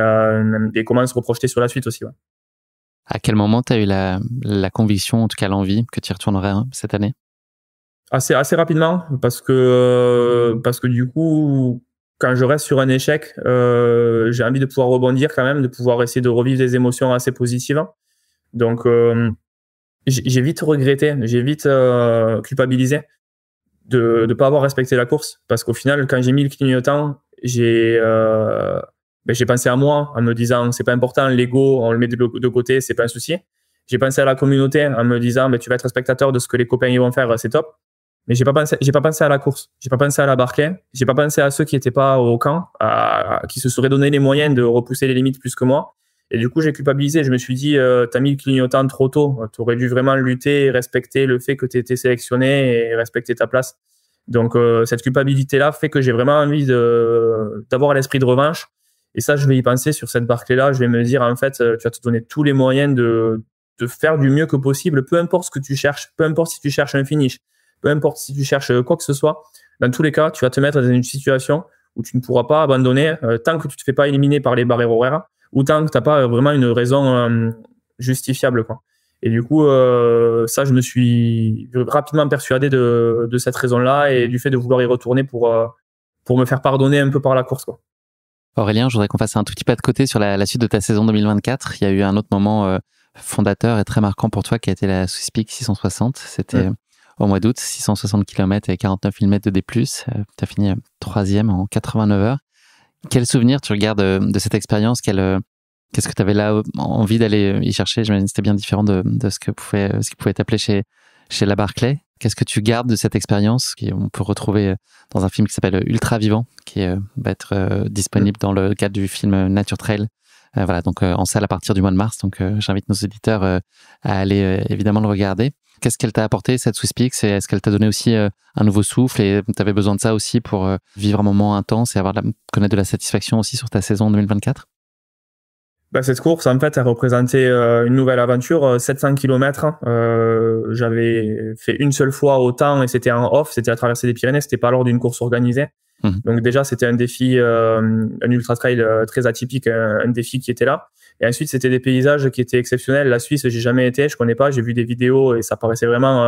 comment se reprojeter sur la suite aussi. Ouais. À quel moment tu as eu la conviction, en tout cas l'envie, que tu y retournerais cette année? Assez rapidement, parce que du coup, quand je reste sur un échec, j'ai envie de pouvoir rebondir quand même, de pouvoir essayer de revivre des émotions assez positives. Donc, j'ai vite regretté, j'ai vite culpabilisé de pas avoir respecté la course, parce qu'au final, quand j'ai mis le clignotant, j'ai pensé à moi en me disant c'est pas important, l'ego on le met de côté, c'est pas un souci. J'ai pensé à la communauté en me disant tu vas être spectateur de ce que les copains ils vont faire, c'est top. Mais j'ai pas pensé à la course, j'ai pas pensé à la Barclay, j'ai pas pensé à ceux qui étaient pas au camp, qui se seraient donné les moyens de repousser les limites plus que moi. Et du coup, j'ai culpabilisé. Je me suis dit, t'as mis le clignotant trop tôt. T'aurais dû vraiment lutter et respecter le fait que t'étais sélectionné et respecter ta place. Donc, cette culpabilité-là fait que j'ai vraiment envie d'avoir l'esprit de revanche. Et ça, je vais y penser sur cette Barclay-là. Je vais me dire, en fait, tu vas te donner tous les moyens de faire du mieux que possible, peu importe ce que tu cherches, peu importe si tu cherches un finish, peu importe si tu cherches quoi que ce soit. Dans tous les cas, tu vas te mettre dans une situation où tu ne pourras pas abandonner tant que tu te fais pas éliminer par les barrières horaires ou tant que t'as pas vraiment une raison justifiable, quoi. Et du coup, ça, je me suis rapidement persuadé de cette raison-là et du fait de vouloir y retourner pour me faire pardonner un peu par la course, quoi. Aurélien, je voudrais qu'on fasse un tout petit pas de côté sur la suite de ta saison 2024. Il y a eu un autre moment fondateur et très marquant pour toi qui a été la Swiss Peak 660. C'était au mois d'août, 660 km et 49 000 mètres de D+. Tu as fini 3e en 89 heures. Quel souvenir tu regardes de cette expérience? Qu'est-ce que tu avais là envie d'aller y chercher? J'imagine que c'était bien différent de ce qui pouvait t'appeler chez la Barclay. Qu'est-ce que tu gardes de cette expérience qu'on peut retrouver dans un film qui s'appelle Ultra Vivant, qui va être disponible dans le cadre du film Nature Trail. Voilà, donc en salle à partir du mois de mars. Donc j'invite nos auditeurs à aller évidemment le regarder. Qu'est-ce qu'elle t'a apporté, cette Swiss Peak? Est-ce qu'elle t'a donné aussi un nouveau souffle et tu avais besoin de ça aussi pour vivre un moment intense et connaître de la satisfaction aussi sur ta saison 2024? Cette course, en fait, elle représentait une nouvelle aventure, 700 km. J'avais fait une seule fois autant et c'était en off, c'était la traversée des Pyrénées, c'était pas lors d'une course organisée. Donc déjà, c'était un défi, un ultra trail très atypique, un défi qui était là. Et ensuite, c'était des paysages qui étaient exceptionnels. La Suisse, j'ai jamais été, je connais pas, j'ai vu des vidéos et ça paraissait vraiment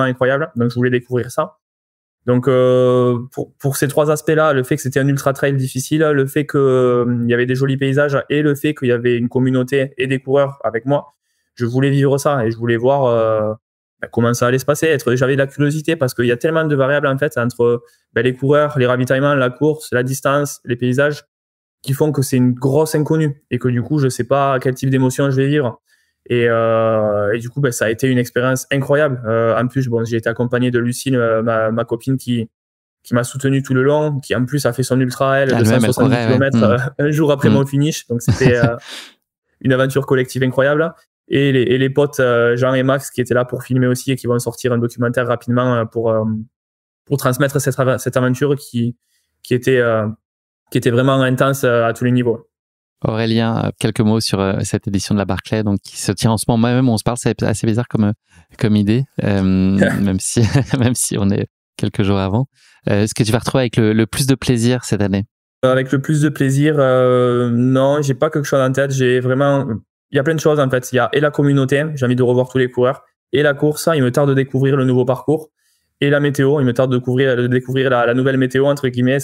incroyable. Donc je voulais découvrir ça. Donc pour ces trois aspects-là, le fait que c'était un ultra trail difficile, le fait que il y avait des jolis paysages et le fait qu'il y avait une communauté et des coureurs avec moi, je voulais vivre ça et je voulais voir comment ça allait se passer. J'avais de la curiosité parce qu'il y a tellement de variables en fait entre les coureurs, les ravitaillements, la course, la distance, les paysages qui font que c'est une grosse inconnue et que du coup je sais pas quel type d'émotion je vais vivre. Et du coup, ça a été une expérience incroyable. En plus, j'ai été accompagné de Lucille, ma copine qui m'a soutenu tout le long, qui en plus a fait son ultra elle de 170 km un jour après mon finish. Donc c'était une aventure collective incroyable. Et les potes Jean et Max qui étaient là pour filmer aussi et qui vont sortir un documentaire rapidement pour transmettre cette aventure qui était vraiment intense à tous les niveaux. Aurélien, quelques mots sur cette édition de la Barclay, donc qui se tient en ce moment même où on se parle. C'est assez bizarre comme idée, même si on est quelques jours avant. Est-ce que tu vas retrouver avec le plus de plaisir cette année? Avec le plus de plaisir, non, j'ai pas quelque chose en tête. Il y a plein de choses en fait. Il y a et la communauté, j'ai envie de revoir tous les coureurs, et la course, il me tarde de découvrir le nouveau parcours, et la météo, il me tarde de découvrir la nouvelle météo entre guillemets,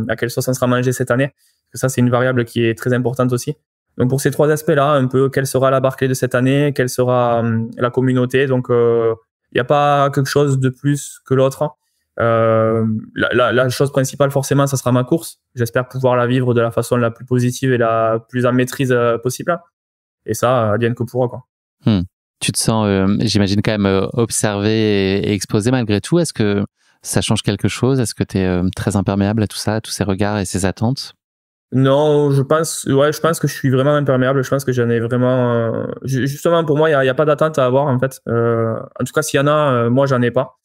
à quelle sauce on sera mangé cette année. Ça, c'est une variable qui est très importante aussi. Donc, pour ces trois aspects-là, un peu, quelle sera la Barclay de cette année, quelle sera la communauté. Donc, il n'y a pas quelque chose de plus que l'autre. La chose principale, forcément, ça sera ma course. J'espère pouvoir la vivre de la façon la plus positive et la plus en maîtrise possible. Et ça, advienne que pourra, quoi. Tu te sens, j'imagine, quand même observé et exposé malgré tout. Est-ce que ça change quelque chose? Est-ce que tu es très imperméable à tout ça, à tous ces regards et ces attentes? Non, je pense que je suis vraiment imperméable. Je pense que j'en ai vraiment. Justement, pour moi, il y a pas d'attente à avoir en fait. En tout cas, s'il y en a, moi, j'en ai pas,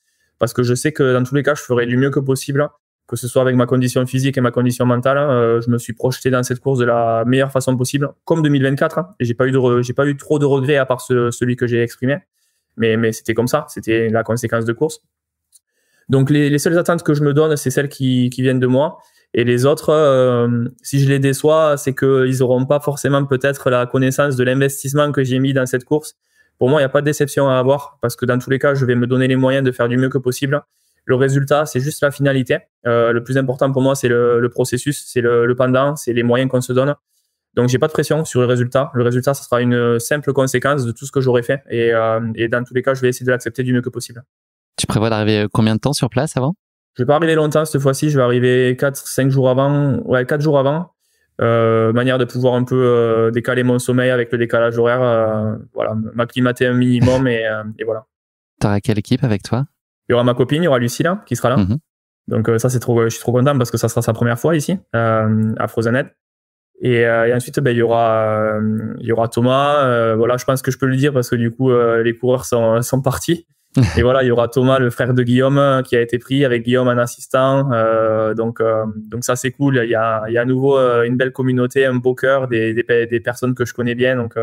parce que je sais que dans tous les cas, je ferai du mieux que possible, que ce soit avec ma condition physique et ma condition mentale. Je me suis projeté dans cette course de la meilleure façon possible, comme 2024. Et j'ai pas eu trop de regrets à part celui que j'ai exprimé. Mais c'était comme ça, c'était la conséquence de course. Donc les seules attentes que je me donne, c'est celles qui viennent de moi. Et les autres, si je les déçois, c'est qu'ils n'auront pas forcément peut-être la connaissance de l'investissement que j'ai mis dans cette course. Pour moi, il n'y a pas de déception à avoir parce que dans tous les cas, je vais me donner les moyens de faire du mieux que possible. Le résultat, c'est juste la finalité. Le plus important pour moi, c'est le processus, c'est le pendant, c'est les moyens qu'on se donne. Donc, j'ai pas de pression sur le résultat. Le résultat, ça sera une simple conséquence de tout ce que j'aurais fait. Et dans tous les cas, je vais essayer de l'accepter du mieux que possible. Tu prévois d'arriver combien de temps sur place avant? Je vais pas arriver longtemps cette fois-ci. Je vais arriver 4 jours avant. Ouais, 4 jours avant. Manière de pouvoir un peu décaler mon sommeil avec le décalage horaire. Voilà, m'acclimater un minimum et voilà. T'auras quelle équipe avec toi? Il y aura ma copine, il y aura Lucie là, qui sera là. Mm-hmm. Donc ça, je suis trop content parce que ça sera sa première fois ici, à Frozenhead. Et ensuite, il y aura Thomas. Voilà, je pense que je peux le dire parce que du coup, les coureurs sont partis. Et voilà, il y aura Thomas, le frère de Guillaume, qui a été pris avec Guillaume en assistant. Donc ça, c'est cool. Il y a à nouveau une belle communauté, un beau cœur, des personnes que je connais bien. Donc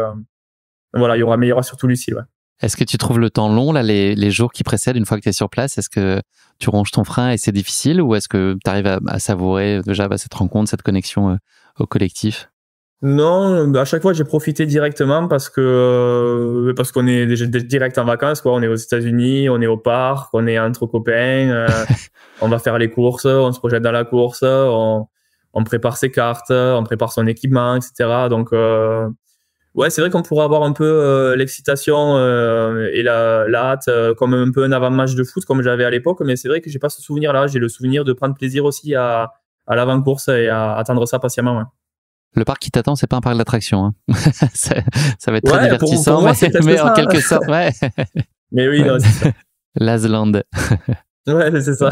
voilà, il y aura surtout Lucille. Ouais. Est-ce que tu trouves le temps long, là, les jours qui précèdent, une fois que tu es sur place? Est-ce que tu ronges ton frein et c'est difficile, ou est-ce que tu arrives à savourer déjà cette rencontre, cette connexion au collectif? Non, à chaque fois j'ai profité directement parce qu'on est déjà direct en vacances, quoi. On est aux États-Unis, on est au parc, on est entre copains, on va faire les courses, on se projette dans la course, on prépare ses cartes, on prépare son équipement, etc. Donc ouais, c'est vrai qu'on pourrait avoir un peu l'excitation et la hâte comme un peu un avant-match de foot comme j'avais à l'époque, mais c'est vrai que j'ai pas ce souvenir-là. J'ai le souvenir de prendre plaisir aussi à l'avant-course et à attendre ça patiemment. Ouais. Le parc qui t'attend, c'est pas un parc d'attractions. Hein. ça va être très divertissant, pour moi, mais en quelque sorte, ouais. Mais oui, non, c'est ça. L'Asland. Ouais, c'est ça.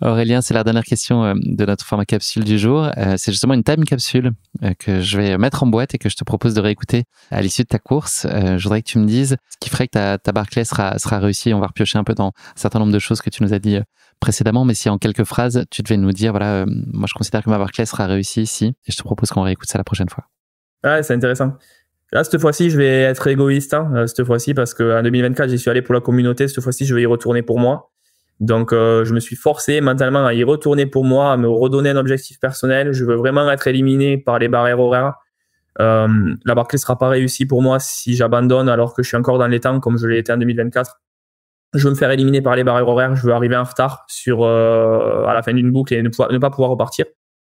Aurélien, c'est la dernière question de notre format capsule du jour. C'est justement une time capsule que je vais mettre en boîte et que je te propose de réécouter à l'issue de ta course. Je voudrais que tu me dises ce qui ferait que ta Barclay sera réussie. On va repiocher un peu dans un certain nombre de choses que tu nous as dit précédemment, mais si en quelques phrases, tu devais nous dire, voilà, moi je considère que ma Barclay sera réussie ici, et je te propose qu'on réécoute ça la prochaine fois. Ouais, c'est intéressant. Là, cette fois-ci, je vais être égoïste, cette fois-ci, parce qu'en 2024, j'y suis allé pour la communauté. Cette fois-ci, je vais y retourner pour moi. Donc, je me suis forcé mentalement à y retourner pour moi, à me redonner un objectif personnel. Je veux vraiment être éliminé par les barrières horaires. La Barclay sera pas réussie pour moi si j'abandonne alors que je suis encore dans les temps comme je l'ai été en 2024. Je veux me faire éliminer par les barrières horaires. Je veux arriver en retard à la fin d'une boucle et ne pas pouvoir repartir.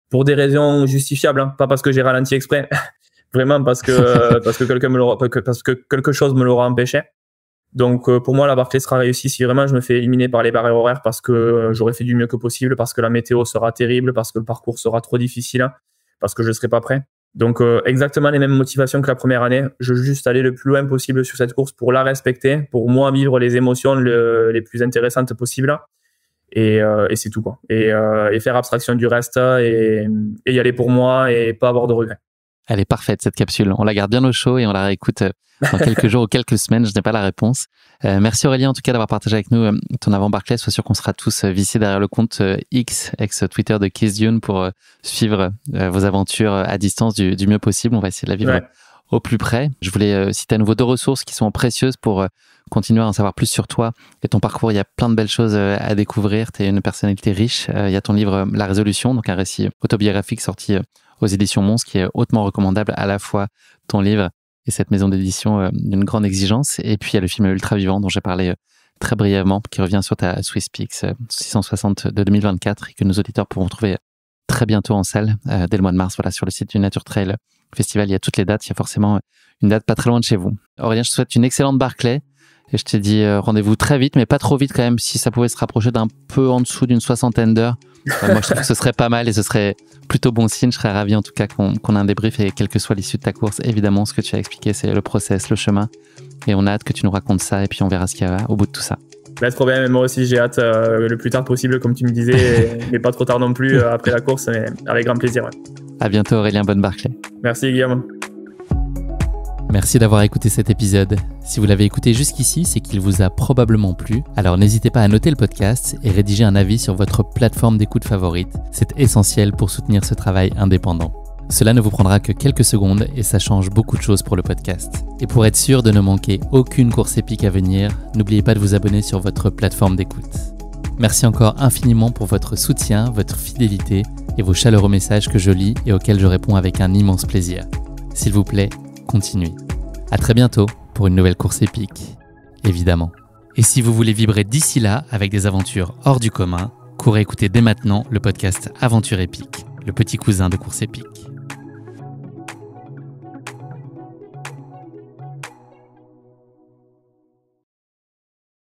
Pour des raisons justifiables, pas parce que j'ai ralenti exprès. Vraiment parce que quelque chose me l'aura empêché. Donc pour moi la Barclay sera réussie si vraiment je me fais éliminer par les barrières horaires parce que j'aurais fait du mieux que possible, parce que la météo sera terrible, parce que le parcours sera trop difficile, parce que je serai pas prêt. Donc exactement les mêmes motivations que la première année. Je veux juste aller le plus loin possible sur cette course pour la respecter, pour moi vivre les émotions les plus intéressantes possibles. Et c'est tout, quoi. Et faire abstraction du reste et y aller pour moi et pas avoir de regrets. Elle est parfaite, cette capsule. On la garde bien au chaud et on la réécoute dans quelques jours ou quelques semaines. Je n'ai pas la réponse. Merci Aurélien, en tout cas, d'avoir partagé avec nous ton avant Barclay. Sois sûr qu'on sera tous vissés derrière le compte X, ex-Twitter de Kees Dune, pour suivre vos aventures à distance du mieux possible. On va essayer de la vivre au plus près. Je voulais citer à nouveau 2 ressources qui sont précieuses pour continuer à en savoir plus sur toi et ton parcours. Il y a plein de belles choses à découvrir. Tu es une personnalité riche. Il y a ton livre La Résolution, donc un récit autobiographique sorti aux éditions Mons, qui est hautement recommandable, à la fois ton livre et cette maison d'édition d'une grande exigence. Et puis il y a le film Ultra Vivant dont j'ai parlé très brièvement, qui revient sur ta Swiss Peaks 660 de 2024 et que nos auditeurs pourront trouver très bientôt en salle dès le mois de mars. Voilà, sur le site du Nature Trail Festival, il y a toutes les dates. Il y a forcément une date pas très loin de chez vous. Aurélien, je te souhaite une excellente Barclay et je te dis rendez-vous très vite, mais pas trop vite quand même. Si ça pouvait se rapprocher d'un peu en dessous d'une 60aine d'heures, moi je trouve que ce serait pas mal et ce serait plutôt bon signe. Je serais ravi en tout cas qu'on ait un débrief, et quelle que soit l'issue de ta course, évidemment ce que tu as expliqué, c'est le process, le chemin, et on a hâte que tu nous racontes ça et puis on verra ce qu'il y a au bout de tout ça. Pas de problème, moi aussi j'ai hâte le plus tard possible comme tu me disais, mais pas trop tard non plus après la course, mais avec grand plaisir. Ouais. À bientôt Aurélien, bonne Barclay. Merci Guillaume. Merci d'avoir écouté cet épisode. Si vous l'avez écouté jusqu'ici, c'est qu'il vous a probablement plu. Alors n'hésitez pas à noter le podcast et rédiger un avis sur votre plateforme d'écoute favorite. C'est essentiel pour soutenir ce travail indépendant. Cela ne vous prendra que quelques secondes et ça change beaucoup de choses pour le podcast. Et pour être sûr de ne manquer aucune course épique à venir, n'oubliez pas de vous abonner sur votre plateforme d'écoute. Merci encore infiniment pour votre soutien, votre fidélité et vos chaleureux messages que je lis et auxquels je réponds avec un immense plaisir. S'il vous plaît, continuez. À très bientôt pour une nouvelle course épique, évidemment. Et si vous voulez vibrer d'ici là avec des aventures hors du commun, courez écouter dès maintenant le podcast Aventure épique, le petit cousin de Course épique.